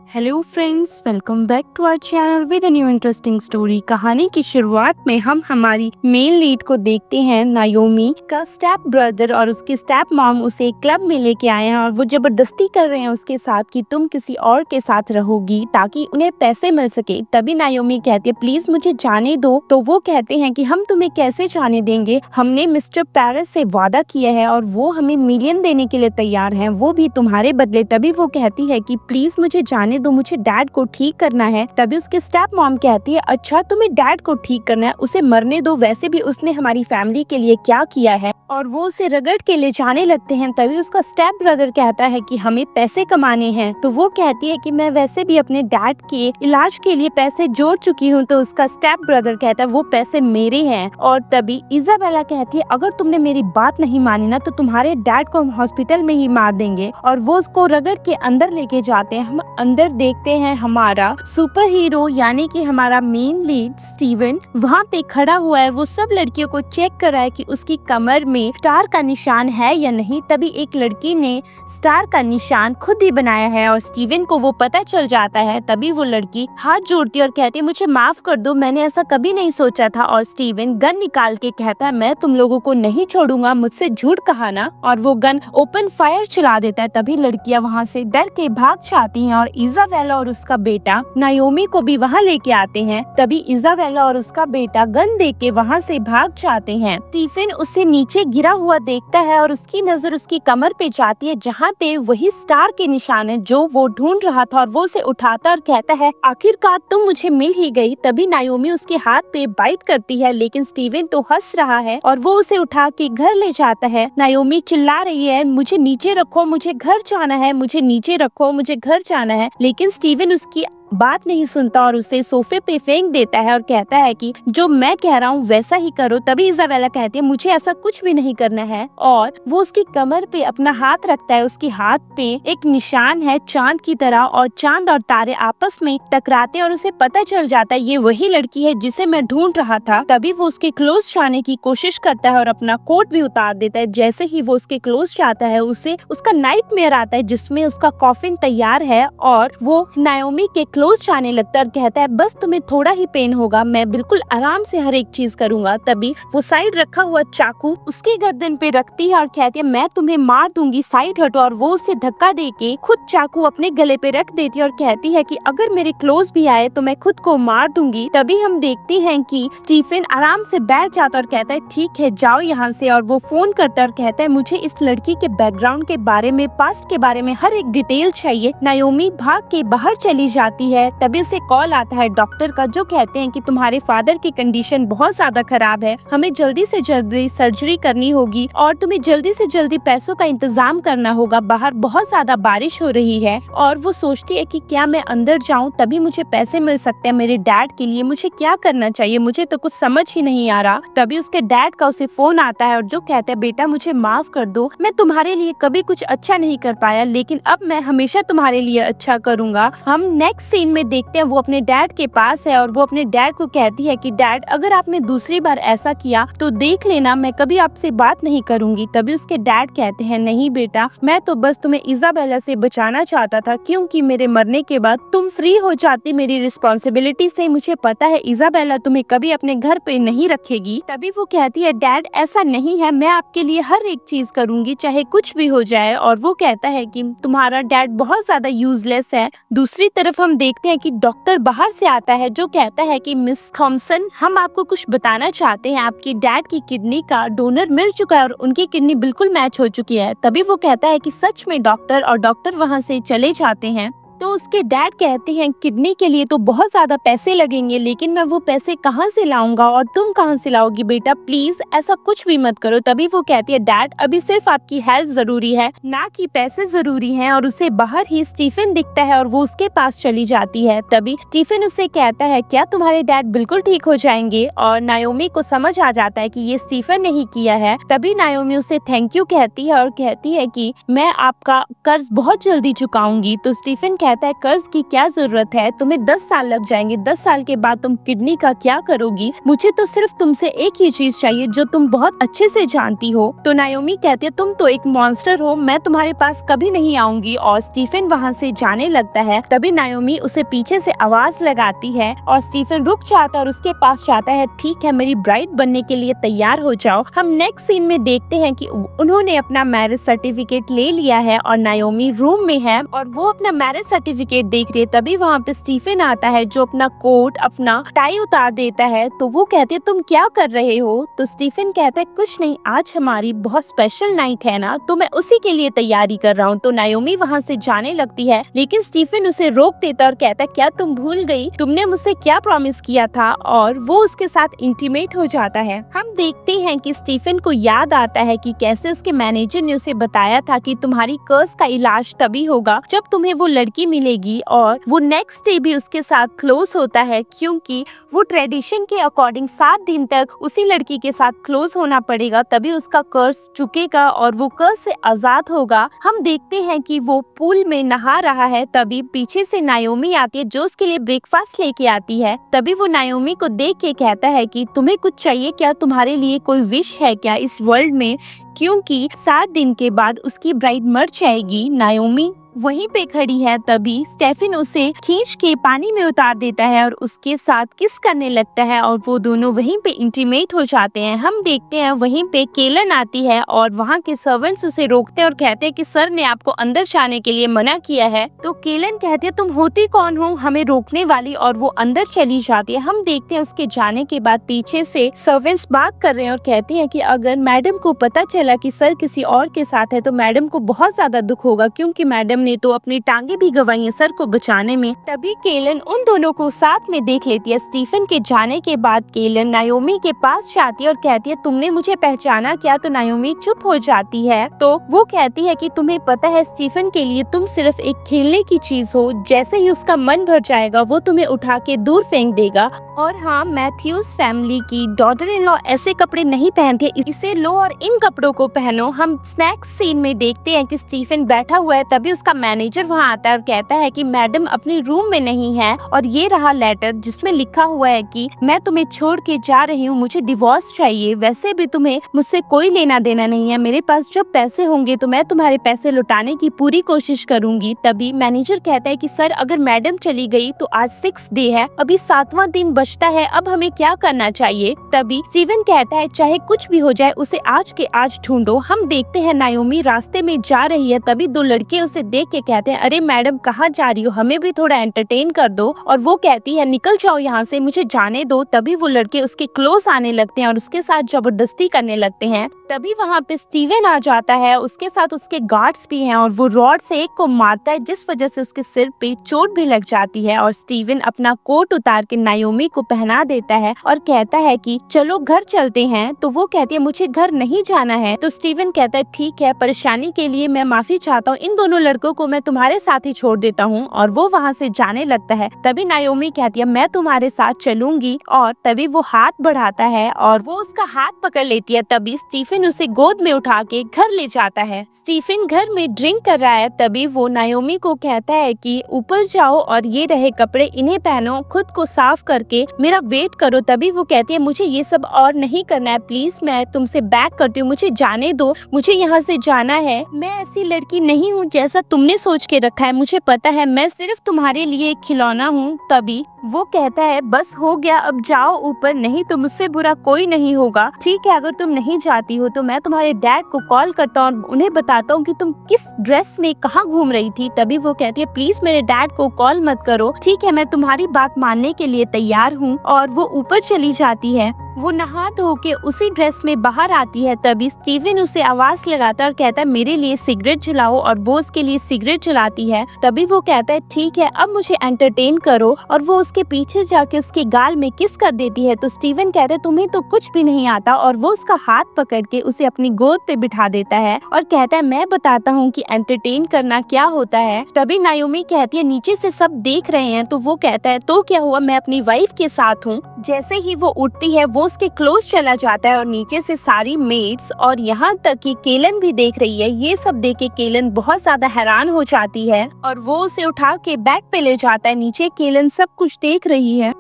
Hello friends, welcome back to our channel with a new interesting story. कहानी की शुरुआत में हम हमारी मेन लीड को देखते हैं। नायोमी का स्टेप ब्रदर और उसकी स्टेप मॉम उसे क्लब में लेके आए हैं और वो जबरदस्ती कर रहे हैं उसके साथ कि तुम किसी और के साथ रहोगी ताकि उन्हें पैसे मिल सके। तभी नायोमी कहती है प्लीज मुझे जाने दो। तो वो कहते हैं कि हम तुम्हें कैसे जाने देंगे, हमने मिस्टर पेरिस से वादा किया है और वो हमें मिलियन देने के लिए तैयार हैं, वो भी तुम्हारे बदले। तभी वो कहती है कि प्लीज मुझे जाने दो, मुझे डैड को ठीक करना है। तभी उसके स्टेप मॉम कहती है अच्छा तुम्हें डैड को ठीक करना है, उसे मरने दो, वैसे भी उसने हमारी फैमिली के लिए क्या किया है। और वो उसे रगड़ के ले जाने लगते हैं। तभी उसका स्टेप ब्रदर कहता है कि हमें पैसे कमाने हैं। तो वो कहती है कि मैं वैसे भी अपने डैड के इलाज के लिए पैसे जोड़ चुकी हूँ। तो उसका स्टेप ब्रदर कहता है वो पैसे मेरे हैं। और तभी इजाबेला कहती है अगर तुमने मेरी बात नहीं मानी ना तो तुम्हारे डैड को हम हॉस्पिटल में ही मार देंगे। और वो उसको रगड़ के अंदर लेके जाते हैं। हम अंदर देखते हैं हमारा सुपर हीरो यानी कि हमारा मेन लीड स्टीवन वहाँ पे खड़ा हुआ है। वो सब लड़कियों को चेक कर रहा है कि उसकी कमर में स्टार का निशान है या नहीं। तभी एक लड़की ने स्टार का निशान खुद ही बनाया है और स्टीवन को वो पता चल जाता है। तभी वो लड़की हाथ जोड़ती है और कहती है मुझे माफ कर दो, मैंने ऐसा कभी नहीं सोचा था। और स्टीवन गन निकाल के कहता है मैं तुम लोगों को नहीं छोड़ूंगा, मुझसे झूठ कहा ना। और वो गन ओपन फायर चला देता है। तभी लड़कियां वहाँ से डर के भाग जाती हैं और इजाबेला और उसका बेटा नायोमी को भी वहाँ लेके आते हैं। तभी इजाबेला और उसका बेटा गन दे के वहाँ से भाग जाते हैं। स्टीफन उसे नीचे गिरा हुआ देखता है और उसकी नजर उसकी कमर पे जाती है जहाँ पे वही स्टार के निशान है जो वो ढूंढ रहा था। और वो उसे उठाता और कहता है आखिरकार तुम मुझे मिल ही गई। तभी नायोमी उसके हाथ पे बाइट करती है लेकिन स्टीवन तो हंस रहा है और वो उसे उठा के घर ले जाता है। नायोमी चिल्ला रही है मुझे नीचे रखो, मुझे घर जाना है, मुझे नीचे रखो, मुझे घर जाना है। लेकिन स्टीवन उसकी बात नहीं सुनता और उसे सोफे पे फेंक देता है और कहता है कि जो मैं कह रहा हूँ वैसा ही करो। तभी इजाबेला कहती है मुझे ऐसा कुछ भी नहीं करना है। और वो उसकी कमर पे अपना हाथ रखता है। उसके हाथ पे एक निशान है चांद की तरह और चांद और तारे आपस में टकराते हैं और उसे पता चल जाता है ये वही लड़की है जिसे मैं ढूंढ रहा था। तभी वो उसके क्लोज जाने की कोशिश करता है और अपना कोट भी उतार देता है। जैसे ही वो उसके क्लोज जाता है उसे उसका नाइटमेयर आता है जिसमें उसका कॉफिन तैयार है और वो नायोमी के क्लोज जाने लगता है और कहता है बस तुम्हें थोड़ा ही पेन होगा, मैं बिल्कुल आराम से हर एक चीज करूंगा। तभी वो साइड रखा हुआ चाकू उसके गर्दन पे रखती है और कहती है मैं तुम्हें मार दूंगी, साइड हटो। और वो उसे धक्का देके खुद चाकू अपने गले पे रख देती है और कहती है कि अगर मेरे क्लोज भी आए तो मैं खुद को मार दूंगी। तभी हम देखते हैं कि स्टीफन आराम से बैठ जाता और कहता है ठीक है जाओ यहाँ से। और वो फोन करता और कहता है मुझे इस लड़की के बैकग्राउंड के बारे में, पास्ट के बारे में हर एक डिटेल चाहिए। नायोमी भाग के बाहर चली जाती है। तभी उसे कॉल आता है डॉक्टर का जो कहते हैं कि तुम्हारे फादर की कंडीशन बहुत ज्यादा खराब है, हमें जल्दी से जल्दी सर्जरी करनी होगी और तुम्हें जल्दी से जल्दी पैसों का इंतजाम करना होगा, बाहर बहुत ज्यादा बारिश हो रही है। और वो सोचती है कि क्या मैं अंदर जाऊं तभी मुझे पैसे मिल सकते हैं मेरे डैड के लिए, मुझे क्या करना चाहिए, मुझे तो कुछ समझ ही नहीं आ रहा। तभी उसके डैड का उसे फोन आता है और जो कहते हैं बेटा मुझे माफ कर दो, मैं तुम्हारे लिए कभी कुछ अच्छा नहीं कर पाया लेकिन अब मैं हमेशा तुम्हारे लिए अच्छा करूंगा। हम नेक्स्ट सीन में देखते हैं वो अपने डैड के पास है और वो अपने डैड को कहती है कि डैड अगर आपने दूसरी बार ऐसा किया तो देख लेना मैं कभी आपसे बात नहीं करूंगी। तभी उसके डैड कहते हैं नहीं बेटा, मैं तो बस तुम्हें इजाबेला से बचाना चाहता था क्योंकि मेरे मरने के बाद तुम फ्री हो जाती मेरी रिस्पॉन्सिबिलिटी से। मुझे पता है इजाबेला तुम्हें कभी अपने घर पे नहीं रखेगी। तभी वो कहती है डैड ऐसा नहीं है, मैं आपके लिए हर एक चीज करूंगी चाहे कुछ भी हो जाए। और वो कहता है कि तुम्हारा डैड बहुत ज्यादा यूजलेस है। दूसरी तरफ हम देखते हैं कि डॉक्टर बाहर से आता है जो कहता है कि मिस थॉमसन हम आपको कुछ बताना चाहते हैं, आपकी डैड की किडनी का डोनर मिल चुका है और उनकी किडनी बिल्कुल मैच हो चुकी है। तभी वो कहता है कि सच में डॉक्टर, और डॉक्टर वहाँ से चले जाते हैं। तो उसके डैड कहते हैं किडनी के लिए तो बहुत ज्यादा पैसे लगेंगे लेकिन मैं वो पैसे कहाँ से लाऊंगा और तुम कहाँ से लाओगी बेटा, प्लीज ऐसा कुछ भी मत करो। तभी वो कहती है डैड अभी सिर्फ आपकी हेल्थ जरूरी है ना कि पैसे जरूरी हैं। और उसे बाहर ही स्टीफन दिखता है और वो उसके पास चली जाती है। तभी स्टीफन उसे कहता है क्या तुम्हारे डैड बिल्कुल ठीक हो जाएंगे। और नायोमी को समझ आ जाता है कि ये स्टीफन ने ही किया है। तभी नायोमी उसे थैंक यू कहती है और कहती है कि मैं आपका कर्ज बहुत जल्दी चुकाऊंगी। तो स्टीफन कहता है कर्ज की क्या जरूरत है, तुम्हें 10 साल लग जाएंगे, 10 साल के बाद तुम किडनी का क्या करोगी, मुझे तो सिर्फ तुमसे एक ही चीज चाहिए जो तुम बहुत अच्छे से जानती हो। तो नायोमी कहती है तुम तो एक मॉन्स्टर हो, मैं तुम्हारे पास कभी नहीं आऊंगी, और स्टीफन वहाँ से जाने लगता है। तभी नायोमी उसे पीछे से आवाज लगाती है और स्टीफन रुक जाता है और उसके पास जाता है। ठीक है, मेरी ब्राइड बनने के लिए तैयार हो जाओ। हम नेक्स्ट सीन में देखते हैं कि उन्होंने अपना मैरिज सर्टिफिकेट ले लिया है और नायोमी रूम में है और वो अपना मैरिज सर्टिफिकेट देख रही है। तभी वहाँ पे स्टीफन आता है जो अपना कोट अपना टाई उतार देता है। तो वो कहते हैं तुम क्या कर रहे हो? तो स्टीफन कहता है कुछ नहीं, आज हमारी बहुत स्पेशल नाइट है ना, तो मैं उसी के लिए तैयारी कर रहा हूँ। तो नायोमी वहाँ से जाने लगती है, लेकिन स्टीफन उसे रोक देता और कहता है क्या तुम भूल गई, तुमने मुझसे क्या प्रॉमिस किया था, और वो उसके साथ इंटीमेट हो जाता है। हम देखते हैं कि स्टीफन को याद आता है कि कैसे उसके मैनेजर ने उसे बताया था कि तुम्हारी कर्ज का इलाज तभी होगा जब तुम्हें वो लड़की मिलेगी, और वो नेक्स्ट डे भी उसके साथ क्लोज होता है क्योंकि वो ट्रेडिशन के अकॉर्डिंग 7 दिन तक उसी लड़की के साथ क्लोज होना पड़ेगा, तभी उसका कर्ज चुकेगा और वो कर्ज से आजाद होगा। हम देखते हैं कि वो पूल में नहा रहा है, तभी पीछे से नायोमी आती है जो उसके लिए ब्रेकफास्ट लेके आती है। तभी वो नायोमी को देख के कहता है कि तुम्हें कुछ चाहिए क्या, तुम्हारे लिए कोई विश है क्या इस वर्ल्ड में, क्योंकि 7 दिन के बाद उसकी ब्राइड मर जाएगी। नायोमी वहीं पे खड़ी है, तभी स्टेफन उसे खींच के पानी में उतार देता है और उसके साथ किस करने लगता है और वो दोनों वहीं पे इंटीमेट हो जाते हैं। हम देखते हैं वहीं पे केलन आती है और वहाँ के सर्वेंट्स उसे रोकते हैं और कहते हैं कि सर ने आपको अंदर जाने के लिए मना किया है। तो केलन कहती है तुम होती कौन हो हमें रोकने वाली, और वो अंदर चली जाती है। हम देखते हैं उसके जाने के बाद पीछे से सर्वेंट्स बात कर रहे हैं और कहते हैं कि अगर मैडम को पता चला कि सर किसी और के साथ है तो मैडम को बहुत ज्यादा दुख होगा, क्योंकि मैडम ने तो अपनी टांगे भी गंवाई है सर को बचाने में। तभी केलन उन दोनों को साथ में देख लेती है। स्टीफन के जाने के बाद केलन नायोमी के पास जाती है और कहती है तुमने मुझे पहचाना क्या? तो नायोमी चुप हो जाती है। तो वो कहती है कि तुम्हें पता है स्टीफन के लिए तुम सिर्फ एक खेलने की चीज हो, जैसे ही उसका मन भर जाएगा वो तुम्हें उठा के दूर फेंक देगा। और हाँ, मैथ्यूज फैमिली की डॉटर इन लॉ ऐसे कपड़े नहीं पहनते, इसे लो और इन कपड़ों को पहनो। हम स्नैक्स सीन में देखते हैं कि स्टीफन बैठा हुआ है, तभी उसका मैनेजर वहाँ आता है और कहता है कि मैडम अपने रूम में नहीं है, और ये रहा लेटर जिसमें लिखा हुआ है कि मैं तुम्हें छोड़ के जा रही हूँ, मुझे डिवोर्स चाहिए। वैसे भी तुम्हें मुझसे कोई लेना देना नहीं है, मेरे पास जब पैसे होंगे तो मैं तुम्हारे पैसे लौटाने की पूरी कोशिश करूंगी। तभी मैनेजर कहता है कि सर अगर मैडम चली गई तो आज 6th डे है, अभी 7वां दिन बचता है, अब हमें क्या करना चाहिए? तभी स्टीवन कहता है चाहे कुछ भी हो जाए उसे आज के आज ढूंढो। हम देखते हैं नायोमी रास्ते में जा रही है, तभी 2 लड़के उसे देख के कहते हैं अरे मैडम कहाँ जा रही हो, हमें भी थोड़ा एंटरटेन कर दो। और वो कहती है निकल जाओ यहाँ से, मुझे जाने दो। तभी वो लड़के उसके क्लोज आने लगते हैं और उसके साथ जबरदस्ती करने लगते हैं। तभी वहाँ पे स्टीवन आ जाता है, उसके साथ उसके गार्ड्स भी हैं और वो रॉड से एक को मारता है जिस वजह से उसके सिर पे चोट भी लग जाती है। और स्टीवन अपना कोट उतार के नायोमी को पहना देता है और कहता है कि चलो घर चलते हैं। तो वो कहती है मुझे घर नहीं जाना है। तो स्टीवन कहता है ठीक है, परेशानी के लिए मैं माफी चाहता हूँ, इन दोनों लड़कों को मैं तुम्हारे साथ ही छोड़ देता हूँ। और वो वहाँ से जाने लगता है। तभी नायोमी कहती है मैं तुम्हारे साथ चलूंगी, और तभी वो हाथ बढ़ाता है और वो उसका हाथ पकड़ लेती है। तभी स्टीफन उसे गोद में उठा के घर ले जाता है। स्टीफन घर में ड्रिंक कर रहा है, तभी वो नायोमी को कहता है कि ऊपर जाओ और ये रहे कपड़े, इन्हें पहनो, खुद को साफ करके मेरा वेट करो। तभी वो कहती है मुझे ये सब और नहीं करना है, प्लीज मैं तुमसे बैक करती हूँ, मुझे जाने दो, मुझे यहाँ से जाना है। मैं ऐसी लड़की नहीं हूँ जैसा तुमने सोच के रखा है, मुझे पता है मैं सिर्फ तुम्हारे लिए एक खिलौना हूँ। तभी वो कहता है बस हो गया, अब जाओ ऊपर, नहीं तो मुझसे बुरा कोई नहीं होगा। ठीक है, अगर तुम नहीं जाती हो तो मैं तुम्हारे डैड को कॉल करता हूँ और उन्हें बताता हूँ कि तुम किस ड्रेस में कहाँ घूम रही थी। तभी वो कहती है प्लीज मेरे डैड को कॉल मत करो, ठीक है मैं तुम्हारी बात मानने के लिए तैयार हूँ। और वो ऊपर चली जाती है। वो नहा धो के उसी ड्रेस में बाहर आती है। तभी स्टीवन उसे आवाज लगाता है और कहता है मेरे लिए सिगरेट जलाओ, और वो उसके लिए सिगरेट जलाती है। तभी वो कहता है ठीक है अब मुझे एंटरटेन करो, और वो उसके पीछे जाके उसके गाल में किस कर देती है। तो स्टीवन कहता है तुम्हें तो कुछ भी नहीं आता, और वो उसका हाथ पकड़ के उसे अपनी गोद पे बिठा देता है और कहता है मैं बताता हूँ कि एंटरटेन करना क्या होता है। तभी नायोमी कहती है नीचे से सब देख रहे हैं। तो वो कहता है तो क्या हुआ, मैं अपनी वाइफ के साथ हूँ। जैसे ही वो उठती है वो उसके क्लोज चला जाता है और नीचे से सारी मेड्स और यहाँ तक कि केलन भी देख रही है। ये सब देख के केलन बहुत ज्यादा हैरान हो जाती है और वो उसे उठा के बेड पे ले जाता है। नीचे केलन सब कुछ देख रही है।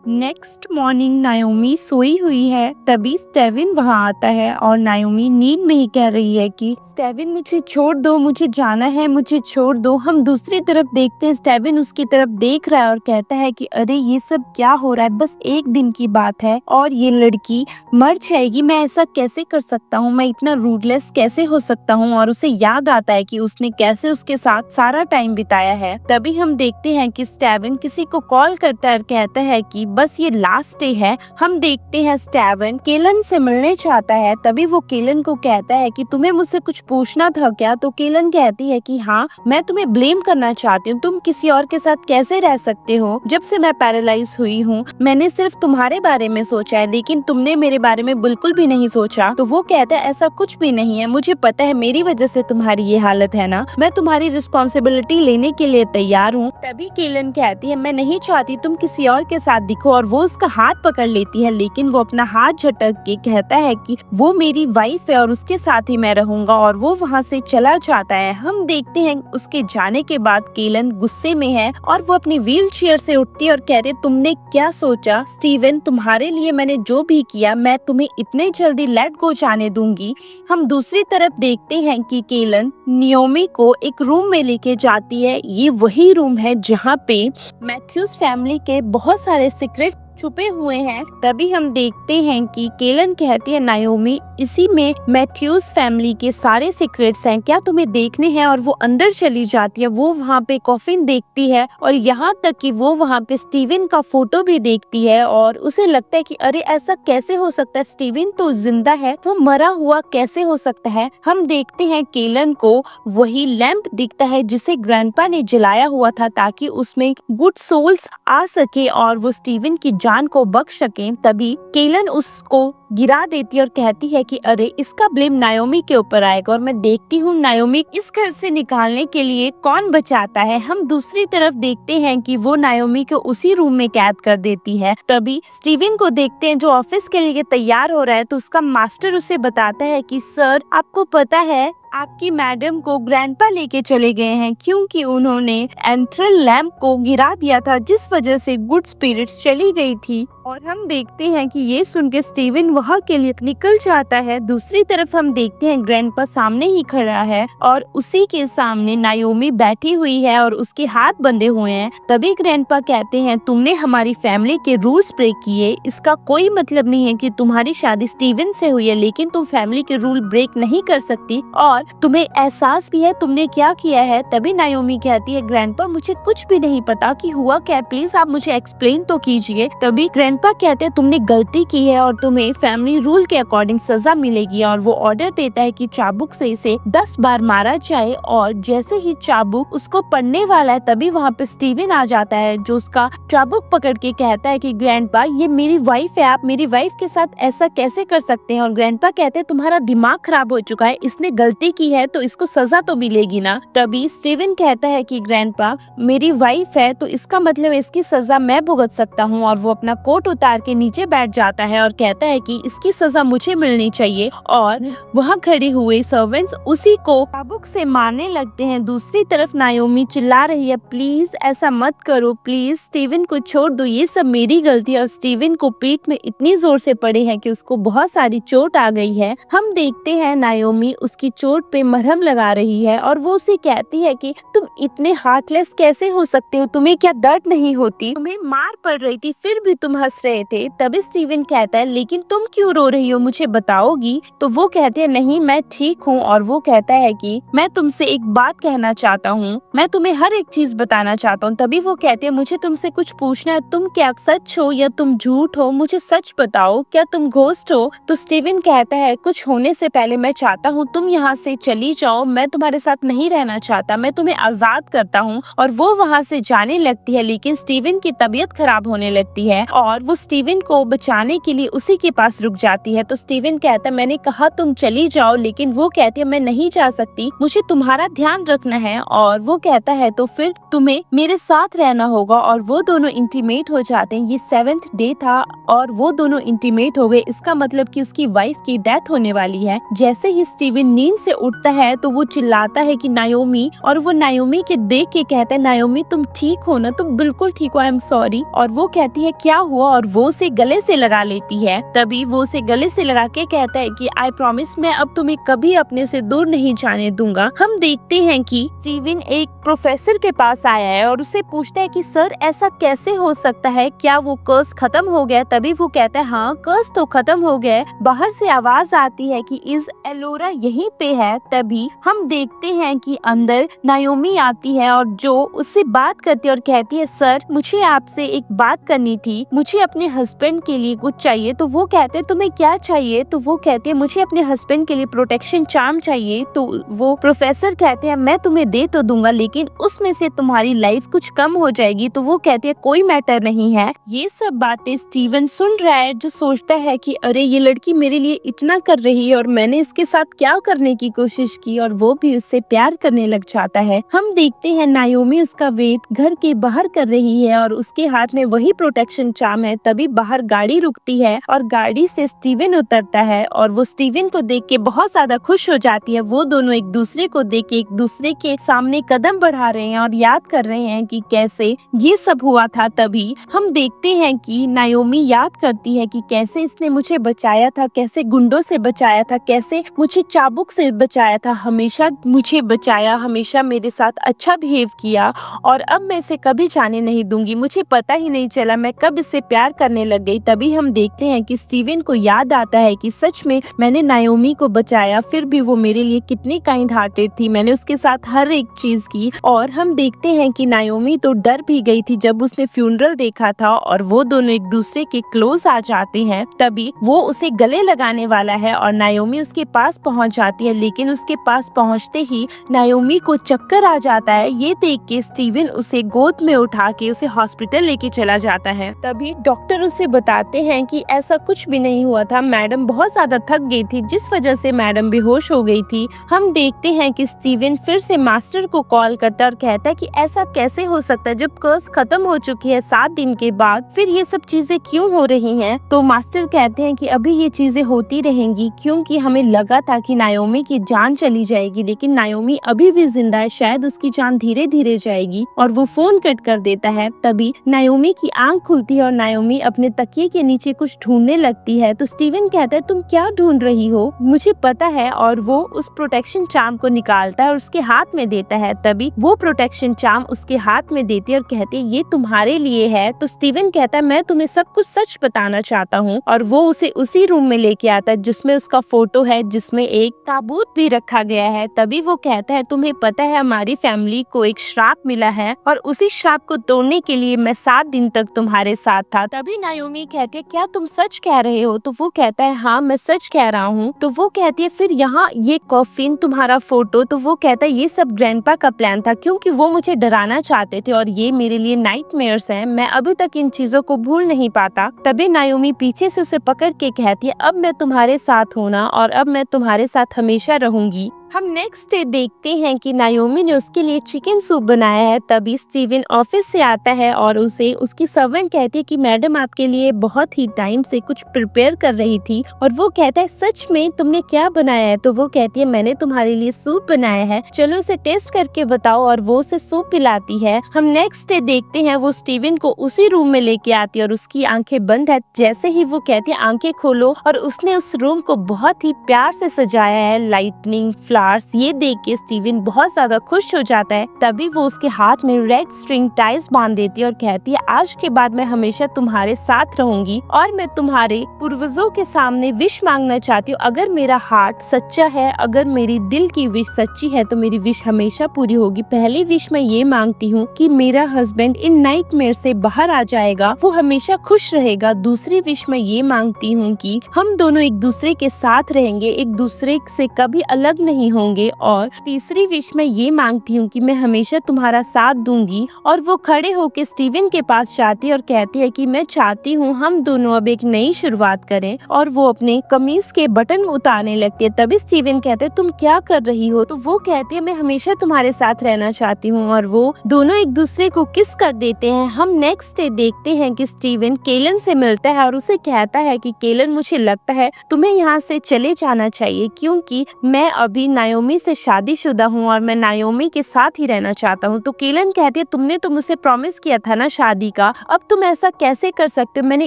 नेक्स्ट मॉर्निंग नायोमी सोई हुई है, तभी स्टेविन वहाँ आता है और नायोमी नींद में ही कह रही है कि स्टेविन मुझे छोड़ दो, मुझे जाना है, मुझे छोड़ दो। हम दूसरी तरफ देखते हैं, स्टेविन उसकी तरफ देख रहा है और कहता है कि अरे ये सब क्या हो रहा है, बस एक दिन की बात है और ये लड़की मर जाएगी। मैं ऐसा कैसे कर सकता हूँ, मैं इतना रूडलेस कैसे हो सकता हूँ। और उसे याद आता है कि उसने कैसे उसके साथ सारा टाइम बिताया है। तभी हम देखते हैं कि स्टेविन किसी को कॉल करता है और कहता है कि बस ये लास्ट डे है। हम देखते हैं स्टेविन केलन से मिलने चाहता है। तभी वो केलन को कहता है कि तुम्हें मुझसे कुछ पूछना था क्या। तो केलन कहती है कि हाँ, मैं तुम्हें ब्लेम करना चाहती हूँ। तुम किसी और के साथ कैसे रह सकते हो। जब से मैं पैरालाइज हुई हूँ मैंने सिर्फ तुम्हारे बारे में सोचा है, लेकिन तुमने मेरे बारे में बिल्कुल भी नहीं सोचा। तो वो कहता है ऐसा कुछ भी नहीं है, मुझे पता है मेरी वजह से तुम्हारी ये हालत है ना, मैं तुम्हारी रिस्पॉन्सिबिलिटी लेने के लिए तैयार हूँ। तभी केलन कहती है मैं नहीं चाहती तुम किसी और के साथ दिखो। और वो उसका हाथ पकड़ लेती है, लेकिन वो अपना हाथ झटक के कहता है कि वो मेरी वाइफ है और उसके साथ ही मैं रहूंगा। और वो वहाँ से चला जाता है। हम देखते हैं उसके जाने के बाद केलन गुस्से में है और वो अपनी व्हील चेयर से उठती है और कहते तुमने क्या सोचा स्टीवन, तुम्हारे लिए मैंने जो भी किया मैं तुम्हें इतने जल्दी लेट गो जाने दूंगी। हम दूसरी तरफ देखते हैं कि केलन नियोमी को एक रूम में लेके जाती है। ये वही रूम है जहाँ पे मैथ्यूज फैमिली के बहुत सारे सीक्रेट छुपे हुए हैं। तभी हम देखते हैं कि केलन कहती है नायोमी इसी में मैथ्यूज फैमिली के सारे सीक्रेट्स हैं, क्या तुम्हें देखने हैं। और वो अंदर चली जाती है। वो वहाँ पे कॉफिन देखती है और यहाँ तक कि वो वहाँ पे स्टीवन का फोटो भी देखती है और उसे लगता है कि अरे ऐसा कैसे हो सकता है, स्टीवन तो जिंदा है तो मरा हुआ कैसे हो सकता है। हम देखते हैं केलन को वही लैंप दिखता है जिसे ग्रैंडपा ने जलाया हुआ था ताकि उसमें गुड सोल्स आ सके और वो स्टीवन की जान को बख्श सके। तभी केलन उसको गिरा देती है और कहती है कि अरे इसका ब्लेम नायोमी के ऊपर आएगा और मैं देखती हूँ नायोमी इस घर से निकालने के लिए कौन बचाता है। हम दूसरी तरफ देखते हैं कि वो नायोमी को उसी रूम में कैद कर देती है। तभी स्टीवन को देखते हैं जो ऑफिस के लिए तैयार हो रहा है। तो उसका मास्टर उसे बताता है कि सर आपको पता है आपकी मैडम को ग्रैंडपा लेके चले गए हैं क्योंकि उन्होंने एंट्रल लैंप को गिरा दिया था जिस वजह से गुड स्पिरिट्स चली गई थी। और हम देखते हैं कि ये सुन के स्टीवन वहाँ के लिए निकल जाता है। दूसरी तरफ हम देखते हैं ग्रैंडपा सामने ही खड़ा है और उसी के सामने नायोमी बैठी हुई है और उसके हाथ बंधे हुए हैं। तभी ग्रैंडपा कहते हैं तुमने हमारी फैमिली के रूल्स ब्रेक किए, इसका कोई मतलब नहीं है कि तुम्हारी शादी स्टीवन से हुई है, लेकिन तुम फैमिली के रूल ब्रेक नहीं कर सकती और तुम्हें एहसास भी है तुमने क्या किया है। तभी नायोमी कहती है ग्रैंडपा मुझे कुछ भी नहीं पता कि हुआ क्या, प्लीज आप मुझे एक्सप्लेन तो कीजिए। तभी ग्रैंडपा कहते हैं तुमने गलती की है और तुम्हें फैमिली रूल के अकॉर्डिंग सजा मिलेगी। और वो ऑर्डर देता है कि चाबुक से इसे 10 बार मारा जाए। और जैसे ही चाबुक उसको पड़ने वाला है तभी वहाँ पे स्टीवन आ जाता है जो उसका चाबुक पकड़ के कहता है कि ग्रैंडपा ये मेरी वाइफ है, आप मेरी वाइफ के साथ ऐसा कैसे कर सकते हैं। और ग्रैंडपा कहते हैं तुम्हारा दिमाग खराब हो चुका है, इसने गलती की है तो इसको सजा तो मिलेगी ना। तभी स्टीवन कहता है कि ग्रैंडपा मेरी वाइफ है तो इसका मतलब इसकी सजा मैं भुगत सकता हूँ। और वो अपना कोट उतार के नीचे बैठ जाता है और कहता है कि इसकी सजा मुझे मिलनी चाहिए। और वहाँ खड़े हुए सर्वेंट्स उसी को चाबुक से मारने लगते हैं। दूसरी तरफ नायोमी चिल्ला रही है प्लीज ऐसा मत करो, प्लीज स्टीवन को छोड़ दो, ये सब मेरी गलती है। और स्टीवन को पीठ में इतनी जोर से पड़े हैं कि उसको बहुत सारी चोट आ गई है। हम देखते हैं नायोमी उसकी चोट पे मरहम लगा रही है और वो उसे कहती है कि तुम इतने हार्टलेस कैसे हो सकते हो, तुम्हें क्या दर्द नहीं होती, तुम्हें मार पड़ रही थी फिर भी तुम हंस रहे थे। तभी स्टीवन कहता है लेकिन तुम क्यों रो रही हो, मुझे बताओगी। तो वो कहते हैं नहीं मैं ठीक हूँ। और वो कहता है कि मैं तुमसे एक बात कहना चाहता हूँ, मैं तुम्हें हर एक चीज बताना चाहता हूँ। तभी वो कहते हैं मुझे तुमसे कुछ पूछना है, तुम क्या सच हो या तुम झूठ हो, मुझे सच बताओ, क्या तुम घोस्ट हो। तो स्टीवन कहता है कुछ होने से पहले मैं चाहता हूँ तुम यहाँ से चली जाओ, मैं तुम्हारे साथ नहीं रहना चाहता, मैं तुम्हें आजाद करता हूँ। और वो वहाँ से जाने लगती है लेकिन स्टीवन की तबीयत खराब होने लगती है और और वो स्टीवन को बचाने के लिए उसी के पास रुक जाती है। तो स्टीवन कहता है मैंने कहा तुम चली जाओ, लेकिन वो कहती है मैं नहीं जा सकती, मुझे तुम्हारा ध्यान रखना है। और वो कहता है तो फिर तुम्हें मेरे साथ रहना होगा। और वो दोनों इंटीमेट हो जाते हैं। ये 7th डे था और वो दोनों इंटीमेट हो गए। इसका मतलब कि उसकी वाइफ की डेथ होने वाली है। जैसे ही स्टीवन नींद से उठता है तो वो चिल्लाता है कि नायोमी, और वो नायोमी के देख के कहता है नायोमी तुम ठीक हो ना? तुम बिल्कुल ठीक हो, आई एम सॉरी। और वो कहती है क्या हुआ, और वो उसे गले से लगा लेती है। तभी वो उसे गले से लगा के कहता है कि आई प्रॉमिस मैं अब तुम्हें कभी अपने से दूर नहीं जाने दूंगा। हम देखते हैं कि स्टीवन एक प्रोफेसर के पास आया है और उसे पूछता है कि सर ऐसा कैसे हो सकता है, क्या वो कर्स खत्म हो गया? तभी वो कहता है हाँ कर्स तो खत्म हो गया। बाहर से आवाज आती है कि इज एलोरा यहीं पे है। तभी हम देखते हैं कि अंदर नायोमी आती है और जो उससे बात करती है और कहती है सर मुझे आपसे एक बात करनी थी, मुझे अपने हस्बैंड के लिए कुछ चाहिए। तो वो कहते हैं तुम्हें क्या चाहिए? तो वो कहती है मुझे अपने हस्बैंड के लिए प्रोटेक्शन चार्म चाहिए। तो वो प्रोफेसर कहते हैं मैं तुम्हें दे तो दूंगा, लेकिन उसमें से तुम्हारी लाइफ कुछ कम हो जाएगी। तो वो कहती है कोई मैटर नहीं है। ये सब बातें स्टीवन सुन रहा है, जो सोचता है कि अरे ये लड़की मेरे लिए इतना कर रही है और मैंने इसके साथ क्या करने की कोशिश की, और वो भी उससे प्यार करने लग जाता है। हम देखते हैं नायोमी उसका वेट घर के बाहर कर रही है और उसके हाथ में वही प्रोटेक्शन चार्म है। तभी बाहर गाड़ी रुकती है और गाड़ी से स्टीवन उतरता है और वो स्टीवन को देख के बहुत ज्यादा खुश हो जाती है। वो दोनों एक दूसरे को देख के एक दूसरे के सामने कदम बढ़ा रहे हैं और याद कर रहे हैं कि कैसे ये सब हुआ था। तभी हम देखते हैं कि नायोमी याद करती है कि कैसे इसने मुझे बचाया था, कैसे गुंडों से बचाया था, कैसे मुझे चाबुक से बचाया था, हमेशा मुझे बचाया, हमेशा मेरे साथ अच्छा बिहेव किया, और अब मैं इसे कभी जाने नहीं दूंगी। मुझे पता ही नहीं चला मैं कब इससे प्यार करने लग गई। तभी हम देखते हैं कि स्टीवन को याद आता है कि सच में मैंने नायोमी को बचाया, फिर भी वो मेरे लिए कितनी काइंड हार्टेड थी, मैंने उसके साथ हर एक चीज की। और हम देखते हैं कि नायोमी तो डर भी गई थी जब उसने फ्यूनरल देखा था, और वो दोनों एक दूसरे के क्लोज आ जाते हैं। तभी वो उसे गले लगाने वाला है और नायोमी उसके पास पहुंच जाती है, लेकिन उसके पास पहुंचते ही नायोमी को चक्कर आ जाता है। ये देख के स्टीवन उसे गोद में उठा के उसे हॉस्पिटल लेके चला जाता है। तभी डॉक्टर उसे बताते हैं कि ऐसा कुछ भी नहीं हुआ था, मैडम बहुत ज्यादा थक गई थी जिस वजह से मैडम बेहोश हो गई थी। हम देखते हैं कि स्टीवन फिर से मास्टर को कॉल करता है और कहता है कि ऐसा कैसे हो सकता है, जब कर्स खत्म हो चुकी है 7 दिन के बाद फिर ये सब चीजें क्यों हो रही हैं? तो मास्टर कहते हैं कि अभी ये चीजें होती रहेंगी, क्योंकि हमें लगा था कि नायोमी की जान चली जाएगी, लेकिन नायोमी अभी भी जिंदा है, शायद उसकी जान धीरे धीरे जाएगी। और वो फोन कट कर देता है। तभी नायोमी की आंख खुलती है और नायोमी अपने तकिए के नीचे कुछ ढूंढने लगती है। तो स्टीवन कहता है तुम क्या ढूंढ रही हो, मुझे पता है। और वो उस प्रोटेक्शन चार्म को निकालता है और उसके हाथ में देता है। तभी वो प्रोटेक्शन चार्म उसके हाथ में देती है और कहती है ये तुम्हारे लिए है। तो स्टीवन कहता है मैं तुम्हें सब कुछ सच बताना चाहता हूँ। और वो उसे उसी रूम में लेके आता है जिसमें उसका फोटो है, जिसमें एक ताबूत भी रखा गया है। तभी वो कहता है तुम्हें पता है हमारी फैमिली को एक श्राप मिला है और उसी श्राप को तोड़ने के लिए मैं 7 दिन तक तुम्हारे साथ था। तभी नायोमी कहती है क्या तुम सच कह रहे हो? तो वो कहता है हाँ मैं सच कह रहा हूँ। तो वो कहती है फिर यहाँ ये कॉफिन, तुम्हारा फोटो? तो वो कहता है ये सब ग्रैंडपा का प्लान था, क्योंकि वो मुझे डराना चाहते थे और ये मेरे लिए नाइटमेयर्स हैं, मैं अभी तक इन चीजों को भूल नहीं पाता। तभी नायोमी पीछे से उसे पकड़ के कहती है अब मैं तुम्हारे साथ हूँ ना, और अब मैं तुम्हारे साथ हमेशा रहूंगी। हम नेक्स्ट डे देखते हैं कि नायोमी ने उसके लिए चिकन सूप बनाया है। तभी स्टीवन ऑफिस से आता है और उसे उसकी सर्वेंट कहती है कि मैडम आपके लिए बहुत ही टाइम से कुछ प्रिपेयर कर रही थी। और वो कहता है सच में तुमने क्या बनाया है? तो वो कहती है मैंने तुम्हारे लिए सूप बनाया है, चलो उसे टेस्ट करके बताओ। और वो उसे सूप पिलाती है। हम नेक्स्ट डे देखते हैं वो स्टीवन को उसी रूम में लेके आती है और उसकी आंखें बंद है। जैसे ही वो कहती है आंखें खोलो, और उसने उस रूम को बहुत ही प्यार से सजाया है, लाइटनिंग, ये देख के स्टीवन बहुत ज्यादा खुश हो जाता है। तभी वो उसके हाथ में रेड स्ट्रिंग टाइज बांध देती है और कहती है आज के बाद मैं हमेशा तुम्हारे साथ रहूंगी और मैं तुम्हारे पूर्वजों के सामने विश मांगना चाहती हूँ। अगर मेरा हार्ट सच्चा है, अगर मेरी दिल की विश सच्ची है तो मेरी विश हमेशा पूरी होगी। पहली विश मैं ये मांगती हूँ कि मेरा हस्बैंड इन नाइटमेयर से बाहर आ जाएगा, वो हमेशा खुश रहेगा। दूसरी विश मैं ये मांगती हूँ कि हम दोनों एक दूसरे के साथ रहेंगे, एक दूसरे से कभी अलग नहीं नहीं होंगे, और तीसरी विश मैं ये मांगती हूँ कि मैं हमेशा तुम्हारा साथ दूंगी। और वो खड़े होके स्टीवन के पास जाती है और कहती है कि मैं चाहती हूँ हम दोनों अब एक नई शुरुआत करें, और वो अपने कमीज के बटन उतारने लगती है। तभी स्टीवन कहते हैं तुम क्या कर रही हो? तो वो कहती है मैं हमेशा तुम्हारे साथ रहना चाहती हूँ, और वो दोनों एक दूसरे को किस कर देते हैं। हम नेक्स्ट डे देखते हैं कि स्टीवन केलन से मिलता है और उसे कहता है कि केलन, मुझे लगता है तुम्हें यहाँ से चले जाना चाहिए, क्योंकि मैं अभी नायोमी से शादीशुदा हूँ और मैं नायोमी के साथ ही रहना चाहता हूँ। तो केलन कहती है तुमने तो मुझसे प्रॉमिस किया था ना शादी का, अब तुम ऐसा कैसे कर सकते हो? मैंने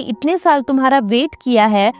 इतने साल तुम्हारा वेट किया है,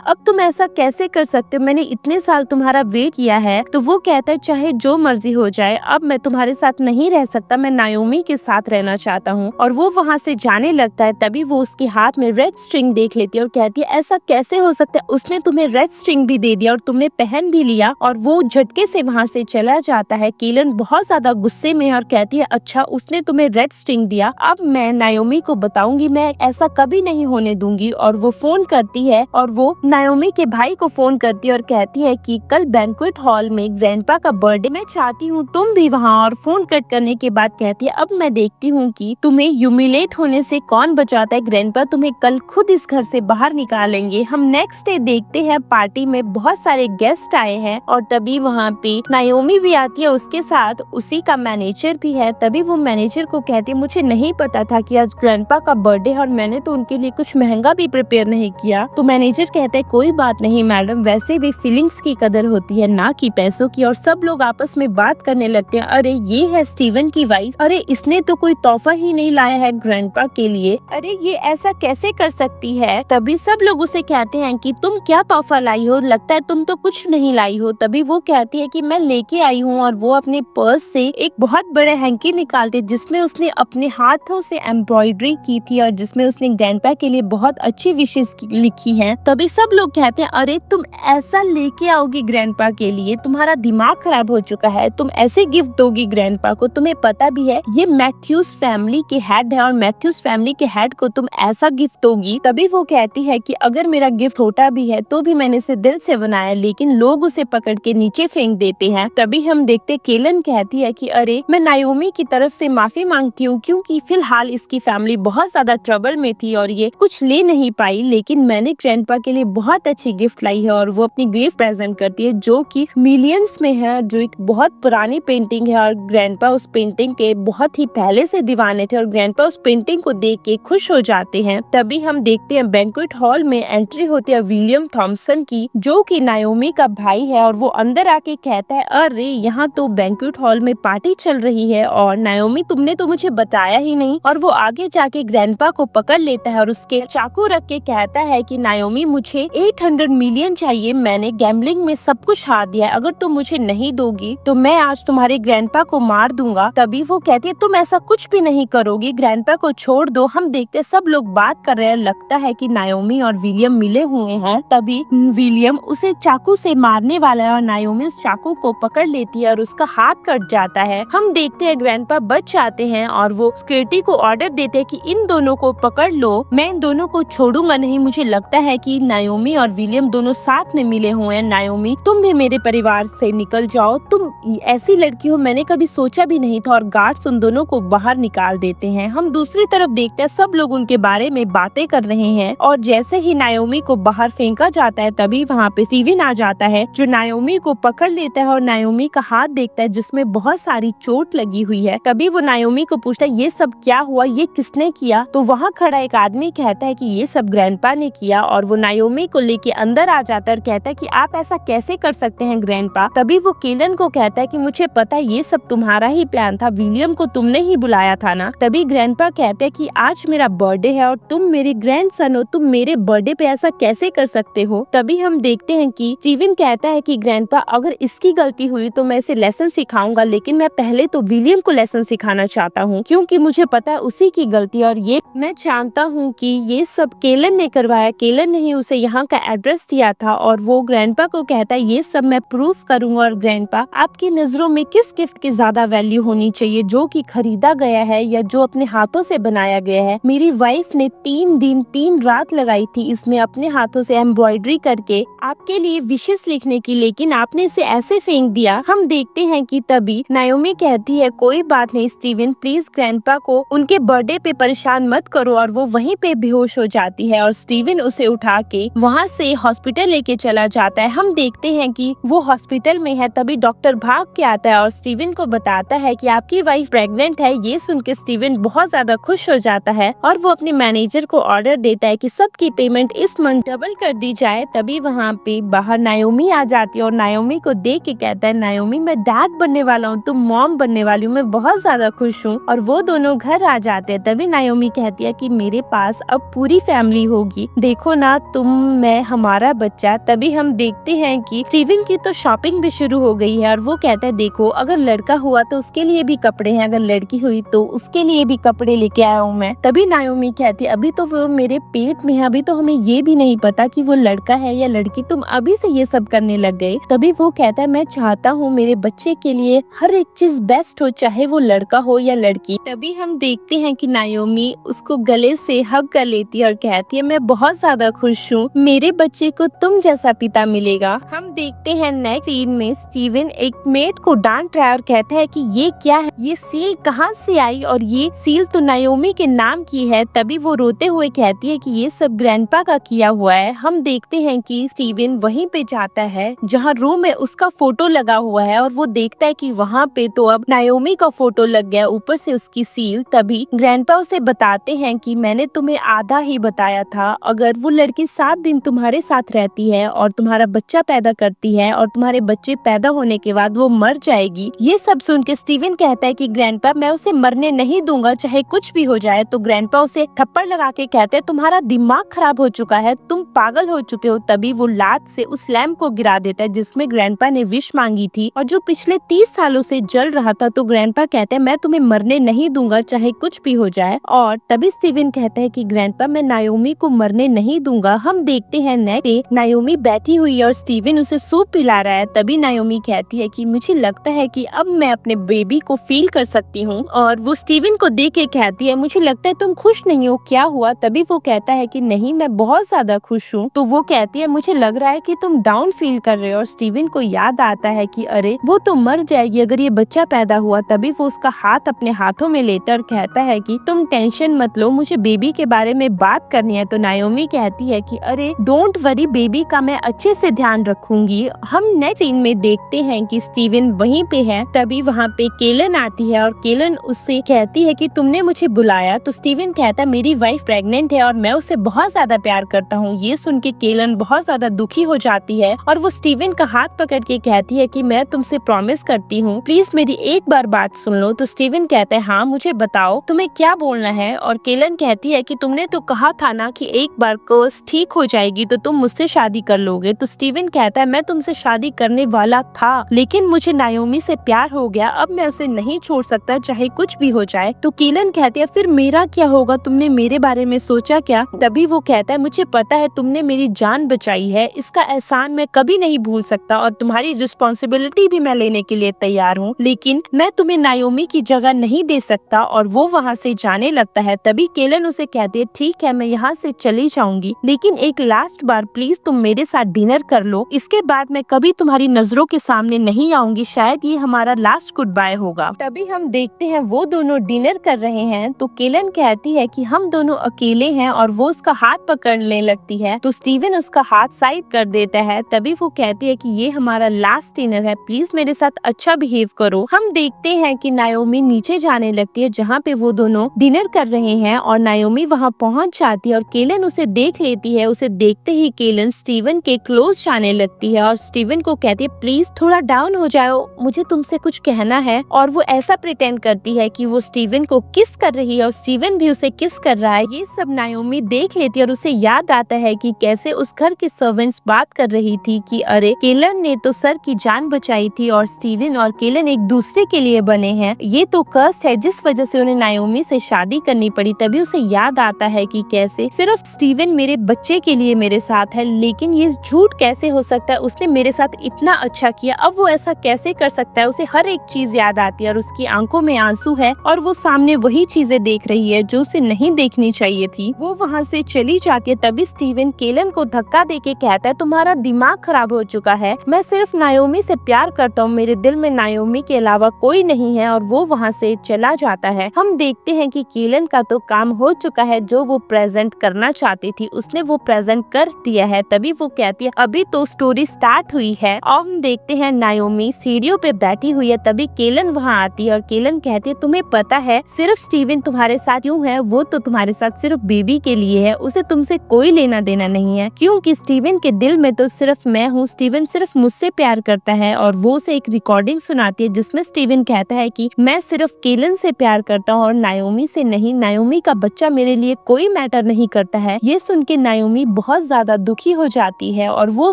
अब तुम ऐसा कैसे कर सकते हो? मैंने इतने साल तुम्हारा वेट किया है। तो वो कहता है चाहे जो मर्जी हो जाए, अब मैं तुम्हारे साथ नहीं रह सकता, मैं नायोमी के साथ रहना चाहता हूँ। और वो वहाँ से जाने लगता है। तभी वो उसके हाथ में रेड स्ट्रिंग देख लेती है और कहती है ऐसा कैसे हो सकता है? उसने तुम्हें रेड स्ट्रिंग भी दे दिया और तुमने पहन भी लिया। और वो झटके से वहाँ से चला जाता है। केलन बहुत ज्यादा गुस्से में और कहती है अच्छा, उसने तुम्हें रेड स्ट्रिंग दिया, अब मैं नायोमी को बताऊंगी, मैं ऐसा कभी नहीं होने दूंगी। और वो फोन करती है और वो नायोमी के भाई को फोन करती है और कहती है कि कल बैंक्वेट हॉल में ग्रैंडपा का बर्थडे, मैं चाहती हूँ तुम भी वहाँ। और फोन कट करने के बाद कहती है अब मैं देखती हूँ कि तुम्हें ह्यूमिलेट होने से कौन बचाता है। ग्रैंडपा तुम्हें कल खुद इस घर से बाहर निकालेंगे। हम नेक्स्ट डे देखते हैं पार्टी में बहुत सारे गेस्ट आए हैं और तभी वहाँ पे नायोमी भी आती है, उसके साथ उसी का मैनेजर भी है। तभी वो मैनेजर को कहती है मुझे नहीं पता था कि आज ग्रैंडपा का बर्थडे है और मैंने तो उनके लिए कुछ महंगा भी प्रिपेयर नहीं किया। तो मैनेजर कहते हैं कोई बात नहीं मैडम, वैसे भी फीलिंग्स की कदर होती है ना कि पैसों की। और सब लोग आपस में बात करने लगते हैं अरे ये है स्टीवन की वाइफ, अरे इसने तो कोई तोहफा ही नहीं लाया है ग्रैंडपा के लिए, अरे ये ऐसा कैसे कर सकती है। तभी सब लोग उसे कहते हैं कि तुम क्या तोहफा लाई हो, लगता है तुम तो कुछ नहीं लाई हो। तभी वो कहती है कि मैं लेके आई हूँ, और वो अपने पर्स से एक बहुत बड़े हैंकी निकालती है जिसमें उसने अपने हाथों से एम्ब्रॉयडरी की थी और जिसमें उसने ग्रैंडपा के लिए बहुत अच्छी विशेष लिखी है। तभी सब लोग कहते हैं अरे तुम ऐसा लेके आओगी ग्रैंडपा के लिए, तुम्हारा दिमाग खराब हो चुका है, तुम ऐसे गिफ्ट दोगी ग्रैंडपा को, तुम्हें पता भी है ये मैथ्यूज फैमिली के हेड है और मैथ्यूज फैमिली के हेड को तुम ऐसा गिफ्ट दोगी। तभी वो कहती है कि अगर मेरा गिफ्ट छोटा भी है तो भी मैंने इसे दिल से बनाया, लेकिन लोग उसे पकड़ के नीचे फेंक देते हैं। तभी हम देखते केलन कहती है कि अरे मैं नायोमी की तरफ से माफी मांगती हूँ, क्योंकि फिलहाल इसकी फैमिली बहुत ज्यादा ट्रबल में थी और ये कुछ ले नहीं पाई, लेकिन मैंने ग्रैंडपा के लिए बहुत अच्छी गिफ्ट लाई है। और वो अपनी गिफ्ट प्रेजेंट करती है जो कि मिलियंस में है, जो एक बहुत पुरानी पेंटिंग है। और ग्रैंडपा उस पेंटिंग के बहुत ही पहले से दीवाने थे और ग्रैंडपा उस पेंटिंग को देख के खुश हो जाते हैं। तभी हम देखते हैं बैंक्वेट हॉल में एंट्री होती है विलियम थॉमसन की, जो कि नायोमी का भाई है। और वो अंदर आके कहता है अरे यहाँ तो बैंक्वेट हॉल में पार्टी चल रही है और नायोमी तुमने तो मुझे बताया ही नहीं। और वो आगे जाके ग्रैंडपा को पकड़ लेता है और उसके चाकू रख के कहता है कि नायोमी मुझे 800 मिलियन चाहिए, मैंने गैम्बलिंग में सब कुछ हार दिया है, अगर तुम मुझे नहीं दोगी तो मैं आज तुम्हारे ग्रैंडपा को मार दूंगा। तभी वो कहती है तुम ऐसा कुछ भी नहीं करोगी, ग्रैंडपा को छोड़ दो। हम देखते सब लोग बात कर रहे हैं, लगता है कि नायोमी और विलियम मिले हुए हैं। तभी विलियम उसे चाकू से मारने वाला है और नायोमी उस चाकू को पकड़ लेती है और उसका हाथ कट जाता है। हम देखते हैं ग्रैंडपा बच जाते हैं और वो सिक्योरिटी को ऑर्डर देते हैं कि इन दोनों को पकड़ लो, मैं इन दोनों को छोड़ूंगा नहीं। मुझे लगता है कि नायोमी और विलियम दोनों साथ में मिले हुए हैं, नायोमी तुम भी मेरे परिवार से निकल जाओ, तुम ऐसी लड़की हो मैंने कभी सोचा भी नहीं था। और गार्ड्स उन दोनों को बाहर निकाल देते हैं। हम दूसरी तरफ देखते हैं सब लोग उनके बारे में बातें कर रहे हैं और जैसे ही नायोमी को बाहर फेंका जाता है तभी वहाँ पे स्टीवन आ जाता है जो नायोमी को पकड़ लेता है और नायोमी का हाथ देखता है जिसमें बहुत सारी चोट लगी हुई है। तभी वो नायोमी को पूछता है ये सब क्या हुआ, ये किसने किया। तो वहाँ खड़ा एक आदमी कहता है कि ये सब ग्रैंडपा ने किया और वो नायोमी को लेके अंदर आ जाता है और कहता है कि आप ऐसा कैसे कर सकते हैं ग्रैंडपा। तभी वो केलन को कहता है कि मुझे पता है ये सब तुम्हारा ही प्लान था, विलियम को तुमने ही बुलाया था ना। तभी ग्रैंडपा कहते हैं कि आज मेरा बर्थडे है और तुम मेरे ग्रैंडसन हो, तुम मेरे बर्थडे पे ऐसा कैसे कर सकते हो। तभी हम देखते हैं कि स्टीवन कहता है कि ग्रैंडपा अगर इसकी गलती हुई तो मैं इसे लेसन सिखाऊंगा, लेकिन मैं पहले तो विलियम को लेसन सिखाना चाहता हूँ क्योंकि मुझे पता है उसी की गलती और ये मैं जानता हूँ कि ये सब केलन ने करवाया, केलन ने ही उसे यहाँ का एड्रेस दिया था और वो ग्रैंडपा को कहता है ये सब मैं प्रूफ करूंगा। और ग्रैंडपा, आपकी नजरों में किस गिफ्ट की ज्यादा वैल्यू होनी चाहिए, जो कि खरीदा गया है या जो अपने हाथों से बनाया गया है? मेरी वाइफ ने 3 दिन 3 रात लगाई थी इसमें अपने हाथों से एम्ब्रॉयडरी करके आपके लिए विशेष लिखने की, लेकिन आपने इसे ऐसे फेंक दिया। हम देखते हैं कि तभी नायोमी कहती है कोई बात नहीं स्टीवन, प्लीज ग्रैंडपा को उनके बर्थडे पे परेशान मत करो, और वो वहीं पे बेहोश हो जाती है और स्टीवन उसे उठा के वहाँ से हॉस्पिटल लेके चला जाता है। हम देखते हैं कि वो हॉस्पिटल में है, तभी डॉक्टर भाग के आता है और स्टीवन को बताता है कि आपकी वाइफ प्रेग्नेंट है। ये सुन के स्टीवन बहुत ज्यादा खुश हो जाता है और वो अपने मैनेजर को ऑर्डर देता है कि सबकी पेमेंट इस मंथ डबल कर दी जाए। तभी वहाँ पे बाहर नायोमी आ जाती है और नायोमी को देख के कहता है नायोमी, मैं डैड बनने वाला हूँ, तुम मॉम बनने वाली हूँ, मैं बहुत ज्यादा खुश हूँ। और वो दोनों घर आ जाते हैं। तभी नायोमी कहती है कि मेरे पास अब पूरी फैमिली होगी, देखो ना तुम, मैं, हमारा बच्चा। तभी हम देखते हैं कि स्टीवन की तो शॉपिंग भी शुरू हो गई है और वो कहता है देखो अगर लड़का हुआ तो उसके लिए भी कपड़े हैं, अगर लड़की हुई तो उसके लिए भी कपड़े लेके आया हूँ मैं। तभी नायोमी कहती है अभी तो वो मेरे पेट में है, अभी तो हमें ये भी नहीं पता कि वो लड़का है या लड़की, तुम अभी से ये सब करने लग गए। तभी वो कहता है मैं चाहता हूँ मेरे बच्चे के लिए हर एक चीज बेस्ट हो, चाहे वो लड़का हो या लड़की। तभी हम देखते हैं कि नायोमी उसको गले से हग कर लेती है और कहती है मैं बहुत ज्यादा खुश हूँ, मेरे बच्चे को तुम जैसा पिता मिलेगा। हम देखते हैं नेक्स्ट सीन में स्टीवन एक मेड को डांट रहा है और कहता है कि ये क्या है, ये सील कहाँ से आई, और ये सील तो नायोमी के नाम की है। तभी वो रोते हुए कहती है कि ये सब ग्रैंडपा का किया हुआ है। हम देखते हैं कि स्टीवन वहीं पे जाता है जहाँ रूम में उसका फोटो लगा हुआ है और वो देखता है कि वहाँ पे तो अब नायोमी का फोटो लग गया, ऊपर से उसकी सील। तभी ग्रैंडपा उसे बताते हैं कि मैंने तुम्हें आधा ही बताया था, अगर वो लड़की 7 दिन तुम्हारे साथ रहती है और तुम्हारा बच्चा पैदा करती है और तुम्हारे बच्चे पैदा होने के बाद वो मर जाएगी। ये सब सुन के स्टीवन कहता है कि ग्रैंडपा मैं उसे मरने नहीं दूंगा चाहे कुछ भी हो जाए। तो ग्रैंडपा उसे थप्पड़ लगा के कहते हैं तुम्हारा दिमाग खराब हो चुका है, तुम पागल हो चुके हो। तभी वो लात से उस लैंप को गिरा देता है जिसमें ग्रैंडपा ने विश मांगी थी और जो पिछले 30 सालों से जल रहा था। तो ग्रैंडपा कहते हैं मैं तुम्हें मरने नहीं दूंगा चाहे कुछ भी हो जाए। और तभी स्टीवन कहता है कि ग्रैंडपा मैं नायोमी को मरने नहीं दूंगा। हम देखते हैं नेक्स्ट नायोमी बैठी हुई है और स्टीवन उसे सूप पिला रहा है। तभी नायोमी कहती है कि मुझे लगता है कि अब मैं अपने बेबी को फील कर सकती हूँ, और वो स्टीवन को देख के कहती है मुझे लगता है तुम खुश नहीं हो, क्या हुआ? तभी वो कहता है कि नहीं मैं बहुत ज्यादा खुश हूँ। तो वो कहती है मुझे लग रहा है कि तुम डाउन फील कर रहे हो। और स्टीवन को याद आता है कि अरे वो तो मर जाएगी अगर ये बच्चा पैदा हुआ। तभी वो उसका हाथ अपने हाथों में लेता और कहता है कि तुम टेंशन मत लो, मुझे बेबी के बारे में बात करनी है। तो नायोमी कहती है कि अरे डोंट वरी, बेबी का मैं अच्छे से ध्यान रखूंगी। हम नेक्स्ट सीन में देखते हैं कि स्टीवन वहीं पे है। तभी वहाँ पे केलन आती है और केलन उससे कहती है कि तुमने मुझे बुलाया। तो स्टीवन कहता है मेरी वाइफ प्रेग्नेंट है और मैं उसे बहुत ज्यादा प्यार करता हूँ। ये सुन के केलन बहुत ज्यादा दुखी हो जाती है और वो स्टीवन का हाथ पकड़ के कहती है कि मैं तुमसे प्रॉमिस करती हूँ, प्लीज मेरी एक बार बात सुन लो। तो स्टीवन कहता है हाँ मुझे बताओ तुम्हें क्या बोलना है। और केलन कहती है कि तुमने तो कहा था ना कि एक बार कर्स ठीक हो जाएगी तो तुम मुझसे शादी कर लोगे। तो स्टीवन कहता है मैं तुमसे शादी करने वाला था लेकिन मुझे नायोमी से प्यार हो गया, अब मैं उसे नहीं छोड़ सकता चाहे कुछ भी हो जाए। तो केलन कहती है फिर मेरा क्या होगा, तुमने मेरे बारे में सोचा क्या? तभी वो कहता है मुझे पता है तुमने मेरी जान बचाई है, इसका एहसान मैं कभी नहीं भूल सकता और तुम्हारी रिस्पॉन्सिबिलिटी भी मैं लेने के लिए तैयार हूँ, लेकिन मैं तुम्हें नायोमी की जगह नहीं दे सकता। और वो वहाँ से जाने लगता है। तभी केलन उसे कहती है ठीक है मैं यहाँ से चली जाऊंगी, लेकिन एक लास्ट बार प्लीज तुम मेरे साथ डिनर कर लो, इसके बाद मैं कभी तुम्हारी नजरों के सामने नहीं आऊंगी, शायद ये हमारा लास्ट गुड बाय होगा। तभी हम देखते हैं वो दोनों डिनर कर रहे हैं। तो केलन कहती है कि हम दोनों अकेले हैं और वो उसका हाथ पकड़ने लगती है। तो स्टीवन उसका हाथ साइड कर देता है। तभी वो कहती है कि ये हमारा लास्ट डिनर है, प्लीज मेरे साथ अच्छा बिहेव करो। हम देखते हैं कि नायोमी नीचे जाने लगती है जहाँ पे वो दोनों डिनर कर रहे हैं और नायोमी वहाँ पहुँच जाती है और केलन उसे देख लेती है। उसे देखते ही केलन स्टीवन के क्लोज जाने लगती है और स्टीवन को कहती है प्लीज थोड़ा डाउन हो जाओ, मुझे तुमसे कुछ कहना है। और वो ऐसा प्रिटेंड करती है कि वो स्टीवन को किस कर रही है और स्टीवन भी उसे किस कर रहा है। ये सब नायोमी देख लेती है और उसे याद आता है कि कैसे उस घर के सर्वेंट्स बात कर रही थी कि अरे केलन ने तो सर की जान बचाई थी और स्टीवन और केलन एक दूसरे के लिए बने हैं, ये तो कर्स है जिस वजह से उन्हें नायोमी से शादी करनी पड़ी। तभी उसे याद आता है कि कैसे सिर्फ स्टीवन मेरे बच्चे के के लिए मेरे साथ है, लेकिन ये झूठ कैसे हो सकता है, उसने मेरे साथ इतना अच्छा किया, अब वो ऐसा कैसे कर सकता है। उसे हर एक चीज याद आती है और उसकी आंखों में आंसू है और वो सामने वही चीजें देख रही है जो उसे नहीं देखनी चाहिए थी। वो वहाँ से चली जाती है। तभी स्टीवन केलन को धक्का देके कहता है, तुम्हारा दिमाग खराब हो चुका है, मैं सिर्फ नायोमी से प्यार करता हूँ, मेरे दिल में नायोमी के अलावा कोई नहीं है। और वो वहाँ से चला जाता है। हम देखते हैं कि केलन का तो काम हो चुका है, जो वो प्रेजेंट करना चाहती थी उसने वो प्रेजेंट कर दिया है। तभी वो कहती है, अभी तो स्टोरी स्टार्ट हुई है। और हम देखते हैं नायोमी सीढ़ियों पे बैठी हुई है। तभी केलन वहाँ आती है और केलन कहती है, तुम्हें पता है सिर्फ स्टीवन तुम्हारे साथ क्यों है, वो तो तुम्हारे साथ सिर्फ बेबी के लिए है, उसे तुमसे कोई लेना देना नहीं है, क्योंकि स्टीवन के दिल में तो सिर्फ मैं हूँ, स्टीवन सिर्फ मुझसे प्यार करता है। और वो उसे एक रिकॉर्डिंग सुनाती है जिसमें स्टीवन कहता है कि मैं सिर्फ केलन से प्यार करता हूँ और नायोमी से नहीं, नायोमी का बच्चा मेरे लिए कोई मैटर नहीं करता है। ये सुन के नायोमी बहुत ज्यादा दुखी हो जाती है और वो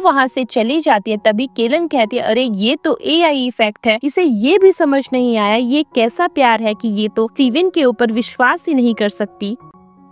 वहाँ से चली जाती है। तभी केलन कहती है, अरे ये तो एआई इफेक्ट है, इसे ये भी समझ नहीं आया ये कैसा प्यार है कि ये तो स्टीवन के ऊपर विश्वास ही नहीं कर सकती।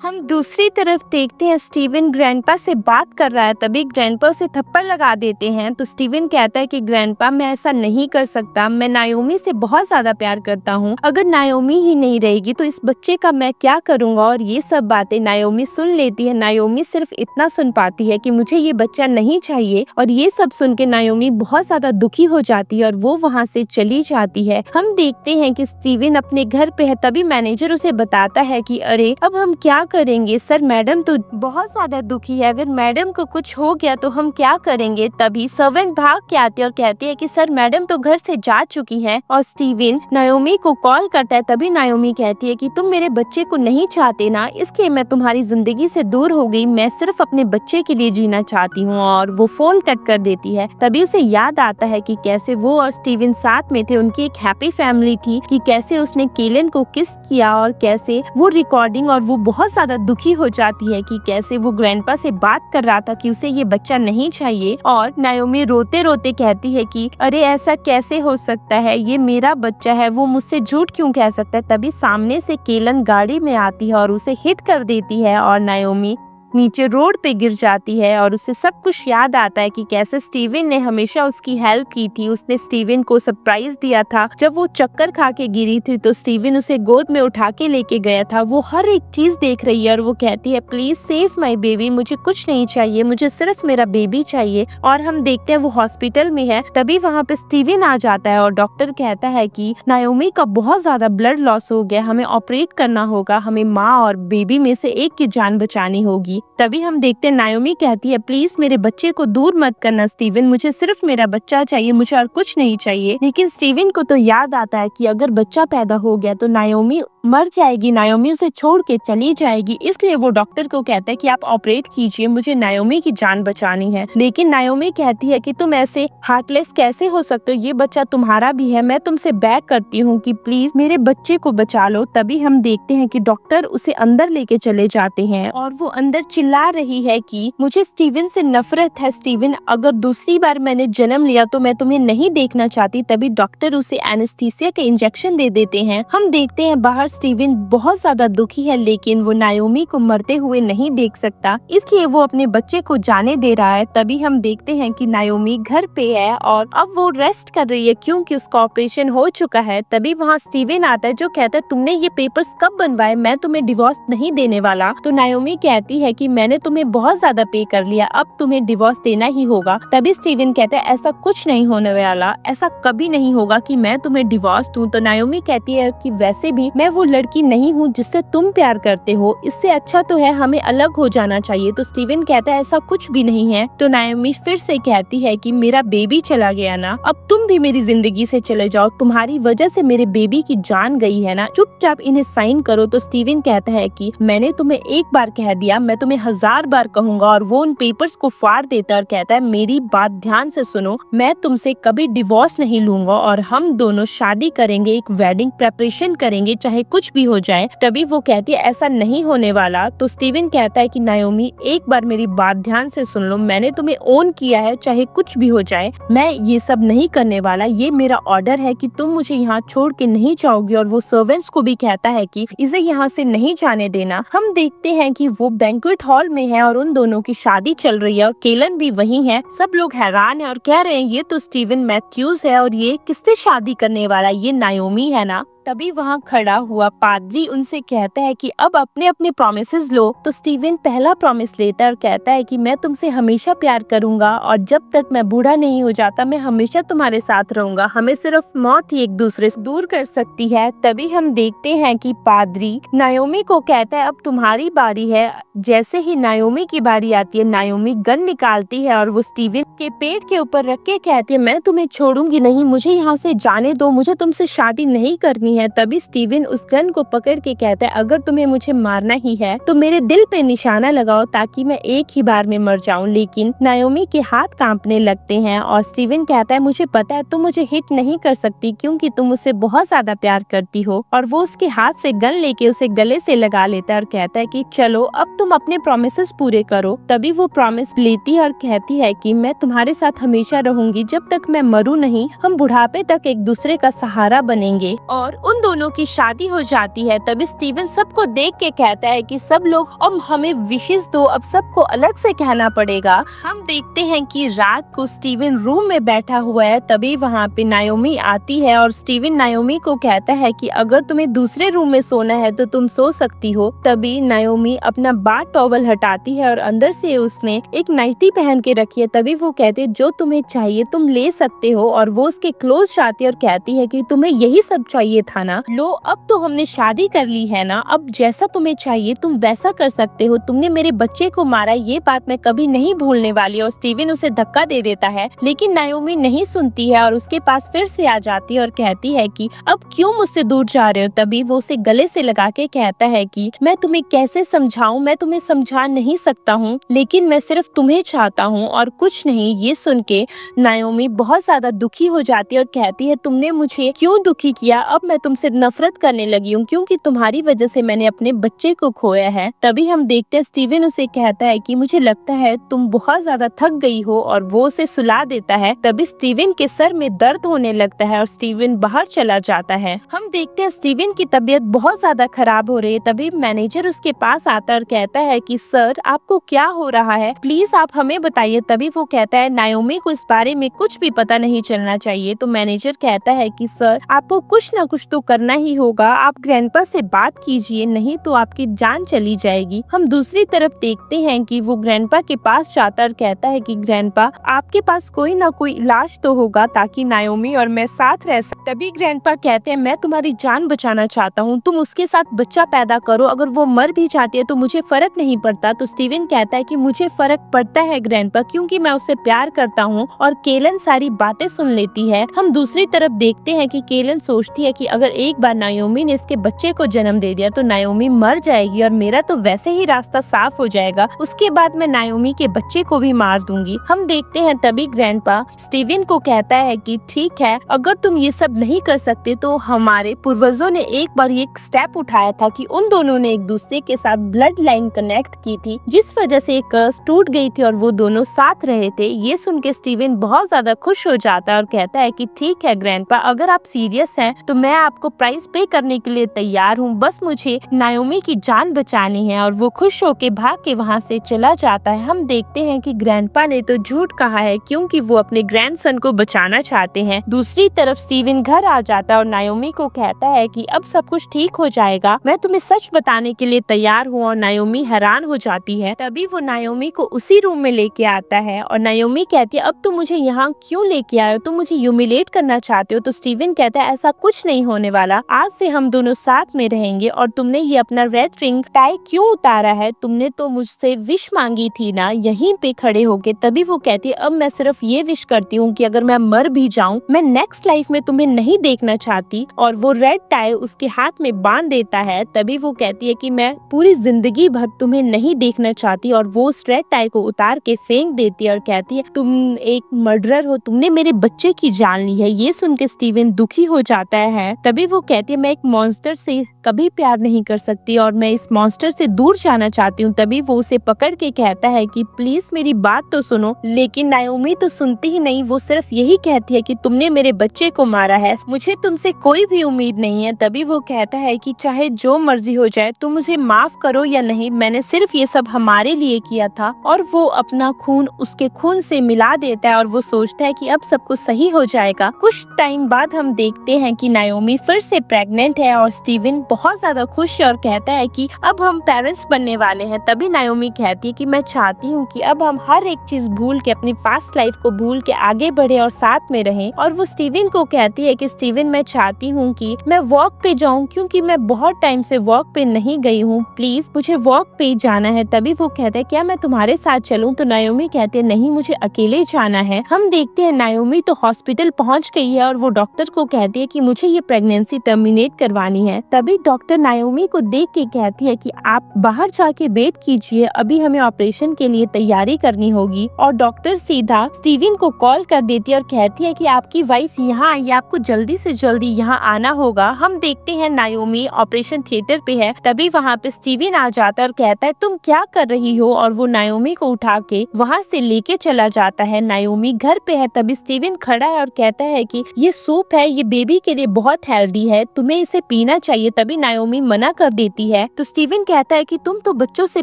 हम दूसरी तरफ देखते हैं स्टीवन ग्रैंडपा से बात कर रहा है। तभी ग्रैंडपा उसे थप्पड़ लगा देते हैं। तो स्टीवन कहता है कि ग्रैंडपा मैं ऐसा नहीं कर सकता, मैं नायोमी से बहुत ज्यादा प्यार करता हूँ, अगर नायोमी ही नहीं रहेगी तो इस बच्चे का मैं क्या करूँगा। और ये सब बातें नायोमी सुन लेती है। नायोमी सिर्फ इतना सुन पाती है कि मुझे ये बच्चा नहीं चाहिए। और ये सब सुन के नायोमी बहुत ज्यादा दुखी हो जाती है और वो वहाँ से चली जाती है। हम देखते हैं कि स्टीवन अपने घर पे है। तभी मैनेजर उसे बताता है कि अरे अब हम क्या करेंगे सर, मैडम तो बहुत ज्यादा दुखी है, अगर मैडम को कुछ हो गया तो हम क्या करेंगे। तभी सर्वेंट भाग के आते और कहते हैं कि सर मैडम तो घर से जा चुकी हैं। और स्टीवन नायोमी को कॉल करता है। तभी नायोमी कहती है कि तुम मेरे बच्चे को नहीं चाहते ना, इसलिए मैं तुम्हारी जिंदगी से दूर हो गई, मैं सिर्फ अपने बच्चे के लिए जीना चाहती हूँ। और वो फोन कट कर देती है। तभी उसे याद आता है कि कैसे वो और स्टीवन साथ में थे, उनकी एक हैप्पी फैमिली थी, कि कैसे उसने केलन को किस किया और कैसे वो रिकॉर्डिंग। और वो बहुत ज्यादा दुखी हो जाती है कि कैसे वो ग्रैंडपा से बात कर रहा था कि उसे ये बच्चा नहीं चाहिए। और नायोमी रोते रोते कहती है कि अरे ऐसा कैसे हो सकता है, ये मेरा बच्चा है, वो मुझसे झूठ क्यों कह सकता है। तभी सामने से केलन गाड़ी में आती है और उसे हिट कर देती है और नायोमी नीचे रोड पे गिर जाती है। और उसे सब कुछ याद आता है कि कैसे स्टीवन ने हमेशा उसकी हेल्प की थी, उसने स्टीवन को सरप्राइज दिया था जब वो चक्कर खा के गिरी थी, तो स्टीवन उसे गोद में उठा के लेके गया था। वो हर एक चीज देख रही है और वो कहती है प्लीज सेव माय बेबी, मुझे कुछ नहीं चाहिए, मुझे सिर्फ मेरा बेबी चाहिए। और हम देखते हैं वो हॉस्पिटल में है। तभी वहाँ पे स्टीवन आ जाता है और डॉक्टर कहता है कि नायोमी का बहुत ज्यादा ब्लड लॉस हो गया, हमें ऑपरेट करना होगा, हमें माँ और बेबी में से एक की जान बचानी होगी। तभी हम देखते हैं नायोमी कहती है प्लीज मेरे बच्चे को दूर मत करना स्टीवन, मुझे सिर्फ मेरा बच्चा चाहिए, मुझे और कुछ नहीं चाहिए। लेकिन स्टीवन को तो याद आता है कि अगर बच्चा पैदा हो गया तो नायोमी मर जाएगी, नायोमी उसे छोड़ के चली जाएगी। इसलिए वो डॉक्टर को कहता है कि आप ऑपरेट कीजिए, मुझे नायोमी की जान बचानी है। लेकिन नायोमी कहती है कि तुम ऐसे हार्टलेस कैसे हो सकते हो, ये बच्चा तुम्हारा भी है, मैं तुमसे बैक करती हूँ कि प्लीज मेरे बच्चे को बचा लो। तभी हम देखते हैं कि डॉक्टर उसे अंदर लेके चले जाते हैं और वो अंदर चिल्ला रही है कि मुझे स्टीवन से नफरत है, स्टीवन अगर दूसरी बार मैंने जन्म लिया तो मैं तुम्हें नहीं देखना चाहती। तभी डॉक्टर उसे एनेस्थीसिया के इंजेक्शन दे देते हैं। हम देखते हैं बाहर स्टीवन बहुत ज्यादा दुखी है, लेकिन वो नायोमी को मरते हुए नहीं देख सकता, इसलिए वो अपने बच्चे को जाने दे रहा है। तभी हम देखते हैं कि नायोमी घर पे है और अब वो रेस्ट कर रही है क्योंकि उसका ऑपरेशन हो चुका है। तभी वहाँ स्टीवन आता है जो कहता है तुमने ये पेपर्स कब बनवाए, मैं तुम्हें डिवोर्स नहीं देने वाला। तो नायोमी कहती है कि मैंने तुम्हें बहुत ज्यादा पे कर लिया, अब तुम्हें डिवोर्स देना ही होगा। तभी स्टीवन कहता है ऐसा कुछ नहीं होने वाला, ऐसा कभी नहीं होगा कि मैं तुम्हें डिवोर्स दूं। तो नायोमी कहती है कि वैसे भी मैं वो लड़की नहीं हूँ जिससे तुम प्यार करते हो, इससे अच्छा तो है हमें अलग हो जाना चाहिए। तो स्टीवन कहता है ऐसा कुछ भी नहीं है। तो नायोमी फिर से कहती है कि मेरा बेबी चला गया ना, अब तुम भी मेरी जिंदगी से चले जाओ, तुम्हारी वजह से मेरे बेबी की जान गई है ना, चुपचाप इन्हें साइन करो। तो स्टीवन कहता है कि मैंने तुम्हें एक बार कह दिया, मैं तुम्हें 1000 बार कहूंगा। और वो उन पेपर्स को फाड़ देता और कहता है मेरी बात ध्यान से सुनो, मैं तुमसे कभी डिवोर्स नहीं लूंगा और हम दोनों शादी करेंगे, एक वेडिंग प्रेपरेशन करेंगे, चाहे कुछ भी हो जाए। तभी वो कहती है ऐसा नहीं होने वाला। तो स्टीवन कहता है कि नायोमी एक बार मेरी बात ध्यान से सुन लो, मैंने तुम्हें ओन किया है, चाहे कुछ भी हो जाए मैं ये सब नहीं करने वाला। ये मेरा ऑर्डर है कि तुम मुझे यहाँ छोड़ के नहीं जाओगी। और वो सर्वेंट्स को भी कहता है कि इसे यहाँ से नहीं जाने देना। हम देखते हैं कि वो बैंक्वेट हॉल में है और उन दोनों की शादी चल रही है और केलन भी वही है। सब लोग हैरान है और कह रहे हैं ये तो स्टीवन मैथ्यूज है और ये किससे शादी करने वाला, ये नायोमी है ना। तभी वहाँ खड़ा हुआ पादरी उनसे कहता है कि अब अपने अपने प्रॉमिसेस लो। तो स्टीवन पहला प्रॉमिस लेता है और कहता है कि मैं तुमसे हमेशा प्यार करूंगा और जब तक मैं बूढ़ा नहीं हो जाता मैं हमेशा तुम्हारे साथ रहूंगा। हमें सिर्फ मौत ही एक दूसरे से दूर कर सकती है। तभी हम देखते हैं कि पादरी नायोमी को कहता है अब तुम्हारी बारी है। जैसे ही नायोमी की बारी आती है, नायोमी गन निकालती है और वो स्टीवन के पेट के ऊपर रख के कहती है मैं तुम्हें छोड़ूंगी नहीं, मुझे यहाँ से जाने दो, मुझे तुमसे शादी नहीं करनी है। तभी स्टीवन उस गन को पकड़ के कहता है अगर तुम्हें मुझे मारना ही है तो मेरे दिल पे निशाना लगाओ ताकि मैं एक ही बार में मर जाऊं। लेकिन नायोमी के हाथ कांपने लगते हैं और स्टीवन कहता है मुझे पता है तुम मुझे हिट नहीं कर सकती क्योंकि तुम मुझसे बहुत ज्यादा प्यार करती हो। और वो उसके हाथ से गन लेके उसे गले से लगा लेता है और कहता है कि चलो अब तुम अपने प्रॉमिसेस पूरे करो। तभी वो प्रॉमिस लेती है और कहती है कि मैं तुम्हारे साथ हमेशा रहूंगी, जब तक मैं मरूं नहीं, हम बुढ़ापे तक एक दूसरे का सहारा बनेंगे। और उन दोनों की शादी हो जाती है। तभी स्टीवन सबको देख के कहता है कि सब लोग अब हमें विशेष दो, अब सबको अलग से कहना पड़ेगा। हम देखते हैं कि रात को स्टीवन रूम में बैठा हुआ है। तभी वहाँ पे नायोमी आती है और स्टीवन नायोमी को कहता है कि अगर तुम्हें दूसरे रूम में सोना है तो तुम सो सकती हो। तभी नायोमी अपना बाथ टॉवल हटाती है और अंदर से उसने एक नाइटी पहन के रखी है। तभी वो कहते जो तुम्हें चाहिए तुम ले सकते हो। और वो उसके क्लोज जाती है और कहती है कि तुम्हें यही सब चाहिए था ना, लो अब तो हमने शादी कर ली है ना, अब जैसा तुम्हें चाहिए तुम वैसा कर सकते हो। तुमने मेरे बच्चे को मारा, ये बात मैं कभी नहीं भूलने वाली। और स्टीवन उसे धक्का दे देता है लेकिन नायोमी नहीं सुनती है और उसके पास फिर से आ जाती है और कहती है कि अब क्यों मुझसे दूर जा रहे हो। तभी वो उसे गले से लगा के कहता है कि मैं तुम्हें कैसे समझाऊं, मैं तुम्हें समझा नहीं सकता हूँ लेकिन मैं सिर्फ तुम्हें चाहता हूँ और कुछ नहीं। ये सुन के नायोमी बहुत ज्यादा दुखी हो जाती है और कहती है तुमने मुझे क्यों दुखी किया, अब मैं तुमसे नफरत करने लगी हूँ क्योंकि तुम्हारी वजह से मैंने अपने बच्चे को खोया है। तभी हम देखते हैं स्टीवन उसे कहता है कि मुझे लगता है तुम बहुत ज्यादा थक गई हो और वो उसे सुला देता है। तभी स्टीवन के सर में दर्द होने लगता है और स्टीवन बाहर चला जाता है। हम देखते हैं स्टीवन की तबीयत बहुत ज्यादा खराब हो रही है। तभी मैनेजर उसके पास आता और कहता है कि सर आपको क्या हो रहा है, प्लीज आप हमें बताइए। तभी वो कहता है नायोमी को इस बारे में कुछ भी पता नहीं चलना चाहिए। तो मैनेजर कहता है कि सर आपको कुछ न कुछ तो करना ही होगा, आप ग्रैंडपा से बात कीजिए नहीं तो आपकी जान चली जाएगी। हम दूसरी तरफ देखते हैं कि वो ग्रैंडपा के पास जाता और कहता है कि ग्रैंडपा आपके पास कोई ना कोई इलाज तो होगा ताकि नायोमी और मैं साथ रह सके। तभी ग्रैंडपा कहते हैं मैं तुम्हारी जान बचाना चाहता हूँ, तुम उसके साथ बच्चा पैदा करो, अगर वो मर भी जाती है तो मुझे फर्क नहीं पड़ता। तो स्टीवन कहता है कि मुझे फर्क पड़ता है ग्रैंडपा क्योंकि मैं उससे प्यार करता हूँ। और केलन सारी बातें सुन लेती है। हम दूसरी तरफ देखते हैं कि केलन सोचती है कि अगर एक बार नायोमी ने इसके बच्चे को जन्म दे दिया तो नायोमी मर जाएगी और मेरा तो वैसे ही रास्ता साफ हो जाएगा, उसके बाद मैं नायोमी के बच्चे को भी मार दूंगी। हम देखते हैं तभी ग्रैंडपा स्टीवन को कहता है कि ठीक है अगर तुम ये सब नहीं कर सकते तो हमारे पूर्वजों ने एक बार एक स्टेप उठाया था कि उन दोनों ने एक दूसरे के साथ ब्लड लाइन कनेक्ट की थी जिस वजह से एक कर्स टूट गई थी और वो दोनों साथ रहे थे। ये सुन के स्टीवन बहुत ज्यादा खुश हो जाता है और कहता है कि ठीक है ग्रैंडपा अगर आप सीरियस हैं तो मैं आपको प्राइस पे करने के लिए तैयार हूँ, बस मुझे नायोमी की जान बचानी है। और वो खुश होके भाग के वहाँ से चला जाता है। हम देखते हैं कि ग्रैंडपा ने तो झूठ कहा है क्योंकि वो अपने ग्रैंडसन को बचाना चाहते हैं। दूसरी तरफ स्टीवन घर आ जाता है और नायोमी को कहता है कि अब सब कुछ ठीक हो जाएगा, मैं तुम्हें सच बताने के लिए तैयार हूँ। और नायोमी हैरान हो जाती है। तभी वो नायोमी को उसी रूम में लेके आता है और नायोमी कहती है अब तुम मुझे यहाँ क्यों लेके आए हो, तुम मुझे ह्यूमिलेट करना चाहते हो। तो स्टीवन कहता है ऐसा कुछ नहीं होने वाला, आज से हम दोनों साथ में रहेंगे। और तुमने ये अपना रेड रिंग टाई क्यों उतारा है, तुमने तो मुझसे विश मांगी थी ना यहीं पे खड़े होके। तभी वो कहती है अब मैं सिर्फ ये विश करती हूँ कि अगर मैं मर भी जाऊँ मैं नेक्स्ट लाइफ में तुम्हें नहीं देखना चाहती। और वो रेड टाई उसके हाथ में बांध देता है। तभी वो कहती है कि मैं पूरी जिंदगी भर तुम्हें नहीं देखना चाहती। और वो उस रेड टाई को उतार के फेंक देती है और कहती है तुम एक मर्डरर हो, तुमने मेरे बच्चे की जान ली है। ये सुन के स्टीवन दुखी हो जाता है। तभी वो वो कहती है मैं एक मॉन्स्टर से कभी प्यार नहीं कर सकती और मैं इस मॉन्स्टर से दूर जाना चाहती हूँ। तभी वो उसे पकड़ के कहता है कि प्लीज मेरी बात तो सुनो, लेकिन नायोमी तो सुनती ही नहीं। वो सिर्फ यही कहती है कि तुमने मेरे बच्चे को मारा है, मुझे तुमसे कोई भी उम्मीद नहीं है। तभी वो कहता है कि चाहे जो मर्जी हो जाए तुम मुझे माफ करो या नहीं, मैंने सिर्फ ये सब हमारे लिए किया था। और वो अपना खून उसके खून से मिला देता है और वो सोचता है कि अब सब कुछ सही हो जाएगा। कुछ टाइम बाद हम देखते हैं कि नायोमी फिर से प्रेग्नेंट है और स्टीवन बहुत ज्यादा खुश है और कहता है कि अब हम पेरेंट्स बनने वाले हैं। तभी नायोमी कहती है कि मैं चाहती हूँ कि अब हम हर एक चीज भूल के, अपनी पास्ट लाइफ को भूल के आगे बढ़े और साथ में रहें। और वो स्टीवन को कहती है कि स्टीवन मैं चाहती हूँ कि मैं वॉक पे जाऊँ, क्योंकि मैं बहुत टाइम से वॉक पे नहीं गई हूँ, प्लीज मुझे वॉक पे जाना है। तभी वो कहता है क्या मैं तुम्हारे साथ चलूँ? तो नायोमी कहती है नहीं, मुझे अकेले जाना है। हम देखते हैं नायोमी तो हॉस्पिटल पहुँच गई है और वो डॉक्टर को कहती है कि मुझे ये प्रेगनेंसी टर्मिनेट करवानी है। तभी डॉक्टर नायोमी को देख के कहती है कि आप बाहर जाके वेट कीजिए, अभी हमें ऑपरेशन के लिए तैयारी करनी होगी। और डॉक्टर सीधा स्टीवन को कॉल कर देती है और कहती है कि आपकी वाइफ यहाँ आई, आपको जल्दी से जल्दी यहाँ आना होगा। हम देखते हैं नायोमी ऑपरेशन थिएटर पे है। तभी वहाँ पे स्टीवन आ जाता है और कहता है तुम क्या कर रही हो, और वो नायोमी को उठा के वहाँ से लेके चला जाता है। नायोमी घर पे है। तभी स्टीवन खड़ा है और कहता है कि ये सूप है, ये बेबी के लिए बहुत हेल्दी है, तुम्हें इसे पीना चाहिए। तभी नायोमी मना कर देती है। तो स्टीवन कहता है कि तुम तो बच्चों से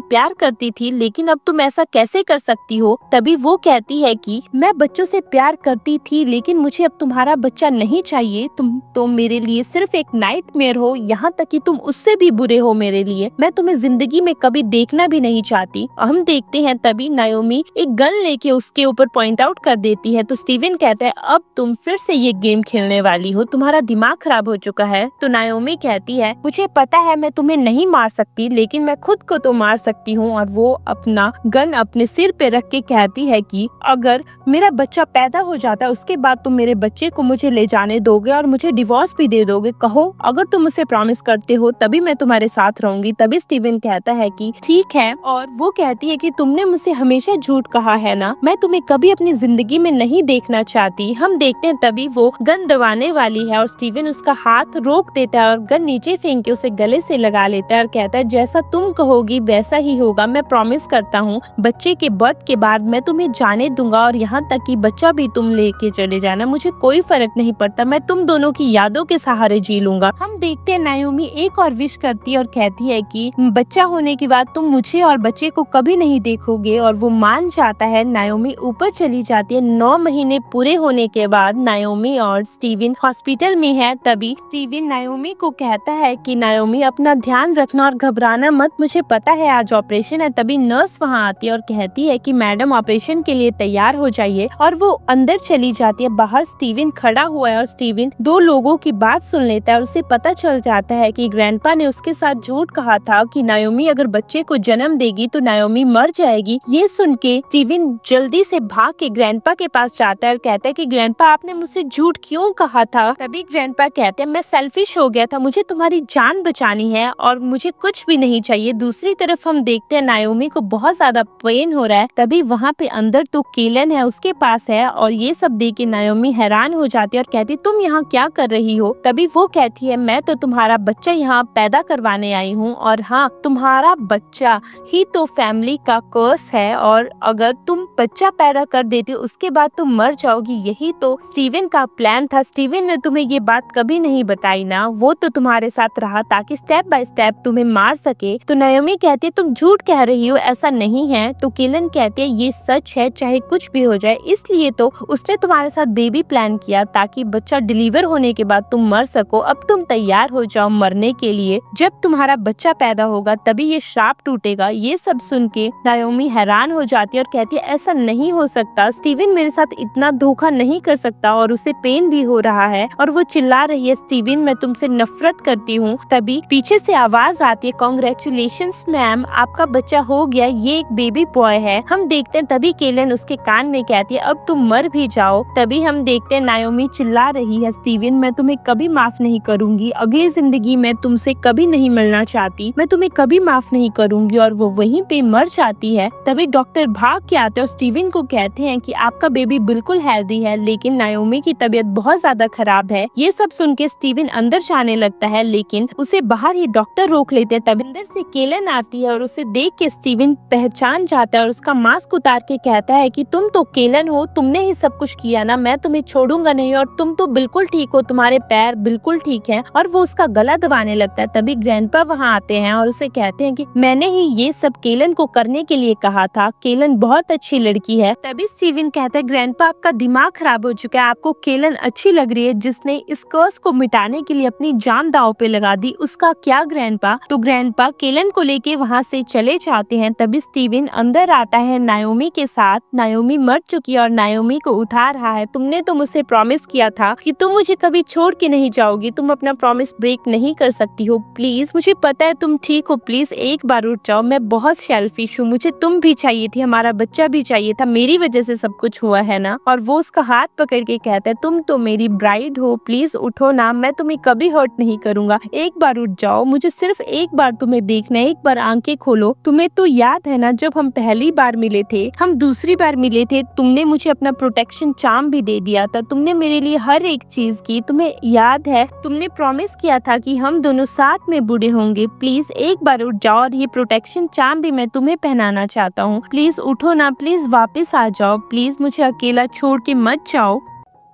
प्यार करती थी, लेकिन अब तुम ऐसा कैसे कर सकती हो? तभी वो कहती है कि मैं बच्चों से प्यार करती थी, लेकिन मुझे अब तुम्हारा बच्चा नहीं चाहिए। तुम तो मेरे लिए सिर्फ एक नाइटमेयर हो, यहाँ तक कि तुम उससे भी बुरे हो मेरे लिए। मैं तुम्हें जिंदगी में कभी देखना भी नहीं चाहती। हम देखते हैं तभी नायोमी एक गन लेके उसके ऊपर पॉइंट आउट कर देती है। तो स्टीवन कहता है अब तुम फिर से ये गेम खेलने वाली हो, तुम्हारा दिमाग खराब हो चुका है। तो नायोमी कहती है मुझे पता है मैं तुम्हें नहीं मार सकती, लेकिन मैं खुद को तो मार सकती हूँ। और वो अपना गन अपने सिर पे रख के कहती है कि अगर मेरा बच्चा पैदा हो जाता है उसके बाद तुम मेरे बच्चे को मुझे ले जाने दोगे और मुझे डिवोर्स भी दे दोगे, कहो अगर तुम मुझे प्रॉमिस करते हो तभी मैं तुम्हारे साथ रहूंगी। तभी स्टीवन कहता है कि ठीक है। और वो कहती है कि तुमने मुझसे हमेशा झूठ कहा है ना, मैं तुम्हें कभी अपनी जिंदगी में नहीं देखना चाहती। हम देखते हैं तभी वो गन दबाने वाली है और स्टीवन उसका हाथ रोक देता है और गन नीचे फेंक के उसे गले से लगा लेता है और कहता है जैसा तुम कहोगी वैसा ही होगा, मैं प्रॉमिस करता हूँ बच्चे के बर्थ के बाद मैं तुम्हें जाने दूंगा और यहाँ तक कि बच्चा भी तुम लेके चले जाना, मुझे कोई फर्क नहीं पड़ता, मैं तुम दोनों की यादों के सहारे जी लूंगा। हम देखते हैं नायोमी एक और विश करती है और कहती है कि बच्चा होने के बाद तुम मुझे और बच्चे को कभी नहीं देखोगे, और वो मान जाता है। नायोमी ऊपर चली जाती है। 9 महीने पूरे होने के बाद नायोमी और स्टीवन हॉस्पिटल में है। तभी स्टीवन नायोमी को कहता है कि नायोमी अपना ध्यान रखना और घबराना मत, मुझे पता है आज ऑपरेशन है। तभी नर्स वहाँ आती है और कहती है कि मैडम ऑपरेशन के लिए तैयार हो जाइए, और वो अंदर चली जाती है। बाहर स्टीवन खड़ा हुआ है और स्टीवन 2 लोगों की बात सुन लेता है और उसे पता चल जाता है कि ग्रैंडपा ने उसके साथ झूठ कहा था कि नायोमी अगर बच्चे को जन्म देगी तो नायोमी मर जाएगी। ये सुन के स्टीवन जल्दी से भाग के ग्रैंडपा के पास जाता है और कहता है कि ग्रैंडपा आपने मुझसे झूठ क्यों कहा था? तभी ग्रैंडपा कहते हैं मैं सेल्फिश हो गया था, मुझे तुम्हारी जान बचानी है और मुझे कुछ भी नहीं चाहिए। दूसरी तरफ हम देखते हैं नायोमी को बहुत ज्यादा पेन हो रहा है। तभी वहाँ पे अंदर तो केलन है उसके पास है, और ये सब देख के नायोमी हैरान हो जाती है और कहती तुम यहाँ क्या कर रही हो? तभी वो कहती है मैं तो तुम्हारा बच्चा यहाँ पैदा करवाने आई हूँ, और हाँ तुम्हारा बच्चा ही तो फैमिली का कर्स है, और अगर तुम बच्चा पैदा कर देती हो उसके बाद तुम मर जाओगी। यही तो स्टीवन का प्लान था। स्टीवन ने तुम्हें ये बात कभी नहीं बताई ना, वो तो तुम्हारे साथ रहा ताकि स्टेप बाय स्टेप तुम्हें मार सके। तो नायोमी कहती है तुम झूठ कह रही हो, ऐसा नहीं है। तो केलन कहती है ये सच है, चाहे कुछ भी हो जाए, इसलिए तो उसने तुम्हारे साथ बेबी प्लान किया ताकि बच्चा डिलीवर होने के बाद तुम मर सको। अब तुम तैयार हो जाओ मरने के लिए, जब तुम्हारा बच्चा पैदा होगा तभी ये श्राप टूटेगा। ये सब सुन के नायोमी हैरान हो जाती है और कहती है ऐसा नहीं हो सकता, स्टीवन मेरे साथ इतना धोखा नहीं कर सकता, और उसे पेन भी हो रहा है और वो चिल्ला रही है स्टीवन मैं तुमसे नफरत करती हूँ। तभी पीछे से आवाज आती है कांग्रेचुलेशंस मैम, आपका बच्चा हो गया, ये एक बेबी बॉय है। हम देखते हैं तभी केलन उसके कान में कहती है अब तुम मर भी जाओ। तभी हम देखते हैं नायोमी चिल्ला रही है स्टीवन मैं तुम्हें कभी माफ नहीं करूंगी, अगली जिंदगी में तुमसे कभी नहीं मिलना चाहती, मैं तुम्हें कभी माफ नहीं करूंगी, और वो वहीं पे मर जाती है। तभी डॉक्टर भाग के आते हैं और स्टीवन को कहते हैं कि आपका बेबी बिल्कुल हेल्दी है, लेकिन नायोमी की तबीयत बहुत ज्यादा खराब है। ये सब सुन के स्टीवन अंदर जाने लगता है, लेकिन उसे बाहर ही डॉक्टर रोक लेते हैं। तभी अंदर से केलन आती है और उसे देख के स्टीवन पहचान जाता है और उसका मास्क उतार के कहता है कि तुम तो केलन हो, तुमने ही सब कुछ किया ना, मैं तुम्हें छोड़ूंगा नहीं और तुम तो बिल्कुल ठीक हो, तुम्हारे पैर बिल्कुल ठीक हैं। और वो उसका गला दबाने लगता है। तभी ग्रैंडपा वहाँ आते हैं और उसे कहते हैं कि मैंने ही ये सब केलन को करने के लिए कहा था, केलन बहुत अच्छी लड़की है। तभी स्टीवन कहता है ग्रैंडपा आपका दिमाग खराब हो चुका है, आपको केलन अच्छी लग रही है जिसने इस कर्स को मिटाने के लिए अपनी जान दांव पे लगा दी, उसका क्या ग्रैंडपा। तो ग्रैंडपा केलन को लेके वहाँ से चले जाते हैं। तभी स्टीवन अंदर आता है नायोमी के साथ। नायोमी मर चुकी है और नायोमी को उठा रहा है। तुमने तो मुझसे प्रॉमिस किया था कि तुम मुझे कभी छोड़ के नहीं जाओगी, तुम अपना प्रॉमिस ब्रेक नहीं कर सकती हो, प्लीज मुझे पता है तुम ठीक हो, प्लीज एक बार उठ जाओ, मैं बहुत सेल्फिश हूँ, मुझे तुम भी चाहिए थी, हमारा बच्चा भी चाहिए था, मेरी वजह से सब कुछ हुआ है ना। और वो उसका हाथ पकड़ के कहता है तुम तो मेरी ब्राइड हो, प्लीज उठो ना, मैं तुम्हें कभी हर्ट नहीं करूंगा, एक बार उठ जाओ, मुझे सिर्फ एक बार तुम्हें देखना है, एक बार आंखें खोलो। तुम्हें तो याद है ना जब हम पहली बार मिले थे, हम दूसरी बार मिले थे, तुमने मुझे अपना प्रोटेक्शन चार्म भी दे दिया था, तुमने मेरे लिए हर एक चीज की, तुम्हें याद है तुमने प्रॉमिस किया था कि हम दोनों साथ में बूढ़े होंगे, प्लीज एक बार उठ जाओ और ये प्रोटेक्शन चार्म भी मैं तुम्हें पहनाना चाहता हूँ, प्लीज उठो ना, प्लीज वापस आ जाओ, प्लीज मुझे अकेला छोड़ के मत जाओ।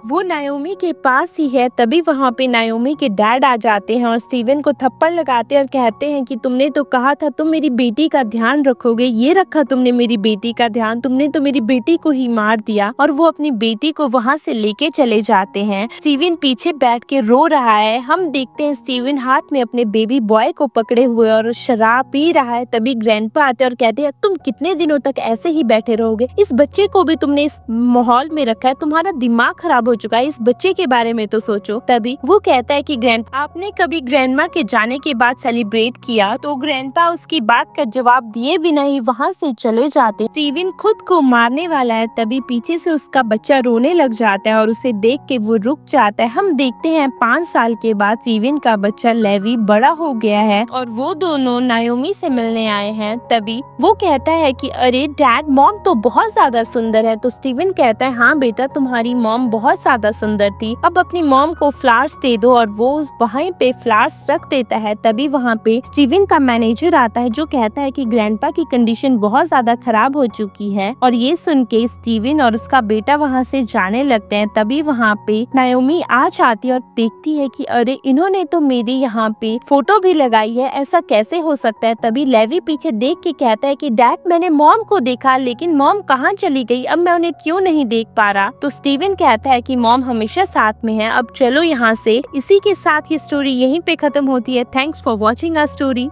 वो नायोमी के पास ही है। तभी वहाँ पे नायोमी के डैड आ जाते हैं और स्टीवन को थप्पड़ लगाते हैं और कहते हैं कि तुमने तो कहा था तुम मेरी बेटी का ध्यान रखोगे, ये रखा तुमने मेरी बेटी का ध्यान, तुमने तो मेरी बेटी को ही मार दिया। और वो अपनी बेटी को वहाँ से लेके चले जाते हैं। स्टीवन पीछे बैठ के रो रहा है। हम देखते हैं स्टीवन हाथ में अपने बेबी बॉय को पकड़े हुए और शराब पी रहा है। तभी ग्रैंडपा आते हैं और कहते हैं तुम कितने दिनों तक ऐसे ही बैठे रहोगे, इस बच्चे को भी तुमने इस माहौल में रखा है, तुम्हारा दिमाग खराब हो चुका है, इस बच्चे के बारे में तो सोचो। तभी वो कहता है कि ग्रैंड आपने कभी ग्रैंडमा के जाने के बाद सेलिब्रेट किया? तो ग्रैंडपा उसकी बात का जवाब दिए बिना ही वहाँ से चले जाते। स्टीवन खुद को मारने वाला है। तभी पीछे से उसका बच्चा रोने लग जाता है और उसे देख के वो रुक जाता है। हम देखते हैं 5 साल के बाद स्टीवन का बच्चा लेवी बड़ा हो गया है और वो दोनों नायोमी से मिलने आए हैं। तभी वो कहता है कि अरे डैड, मॉम तो बहुत ज्यादा सुंदर है। तो स्टीवन कहता है हाँ बेटा, तुम्हारी मॉम बहुत ज्यादा सुंदर थी, अब अपनी मॉम को फ्लावर्स दे दो। और वो वहीं पे फ्लावर्स रख देता है। तभी वहाँ पे स्टीवन का मैनेजर आता है जो कहता है कि ग्रैंडपा की कंडीशन बहुत ज्यादा खराब हो चुकी है। और ये सुन के स्टीवन और उसका बेटा वहाँ से जाने लगते हैं। तभी वहाँ पे नायोमी आ जाती है और देखती है कि अरे इन्होंने तो मेरी यहाँ पे फोटो भी लगाई है, ऐसा कैसे हो सकता है। तभी लेवी पीछे देख के कहता है कि डैड, मैंने मॉम को देखा लेकिन मॉम कहाँ चली गई, अब मैं उन्हें क्यों नहीं देख पा रहा। तो स्टीवन कहता है कि मॉम हमेशा साथ में है, अब चलो यहाँ से। इसी के साथ ये स्टोरी यहीं पे खत्म होती है। Thanks for watching our story.